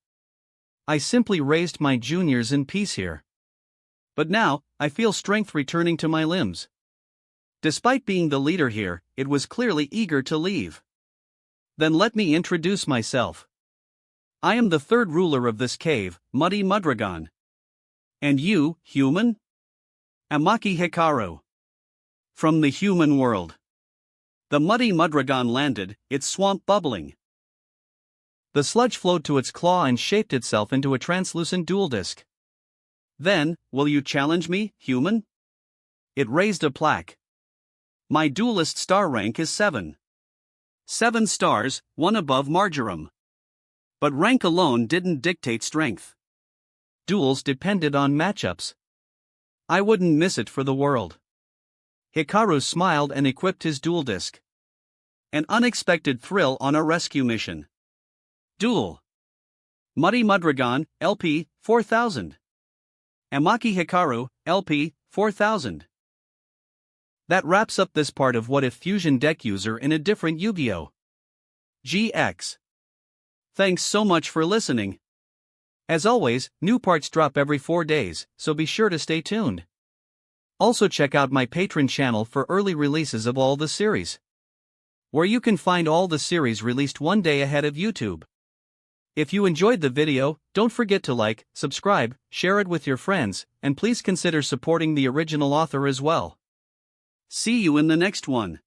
I simply raised my juniors in peace here. But now, I feel strength returning to my limbs. Despite being the leader here, it was clearly eager to leave. Then let me introduce myself. I am the third ruler of this cave, Muddy Mudragon. And you, human? Amaki Hikaru. From the human world. The muddy Mudragon landed, its swamp bubbling. The sludge flowed to its claw and shaped itself into a translucent dual disc. Then, will you challenge me, human? It raised a plaque. My duelist star rank is 7. 7 stars, one above Marjoram. But rank alone didn't dictate strength. Duels depended on matchups. I wouldn't miss it for the world. Hikaru smiled and equipped his dual disc. An unexpected thrill on a rescue mission. Duel. Muddy Mudragon, LP, 4000. Amaki Hikaru, LP, 4000. That wraps up this part of What If Fusion Deck User in a Different Yu-Gi-Oh! GX. Thanks so much for listening. As always, new parts drop every 4 days, so be sure to stay tuned. Also check out my Patreon channel for early releases of all the series, where you can find all the series released one day ahead of YouTube. If you enjoyed the video, don't forget to like, subscribe, share it with your friends, and please consider supporting the original author as well. See you in the next one.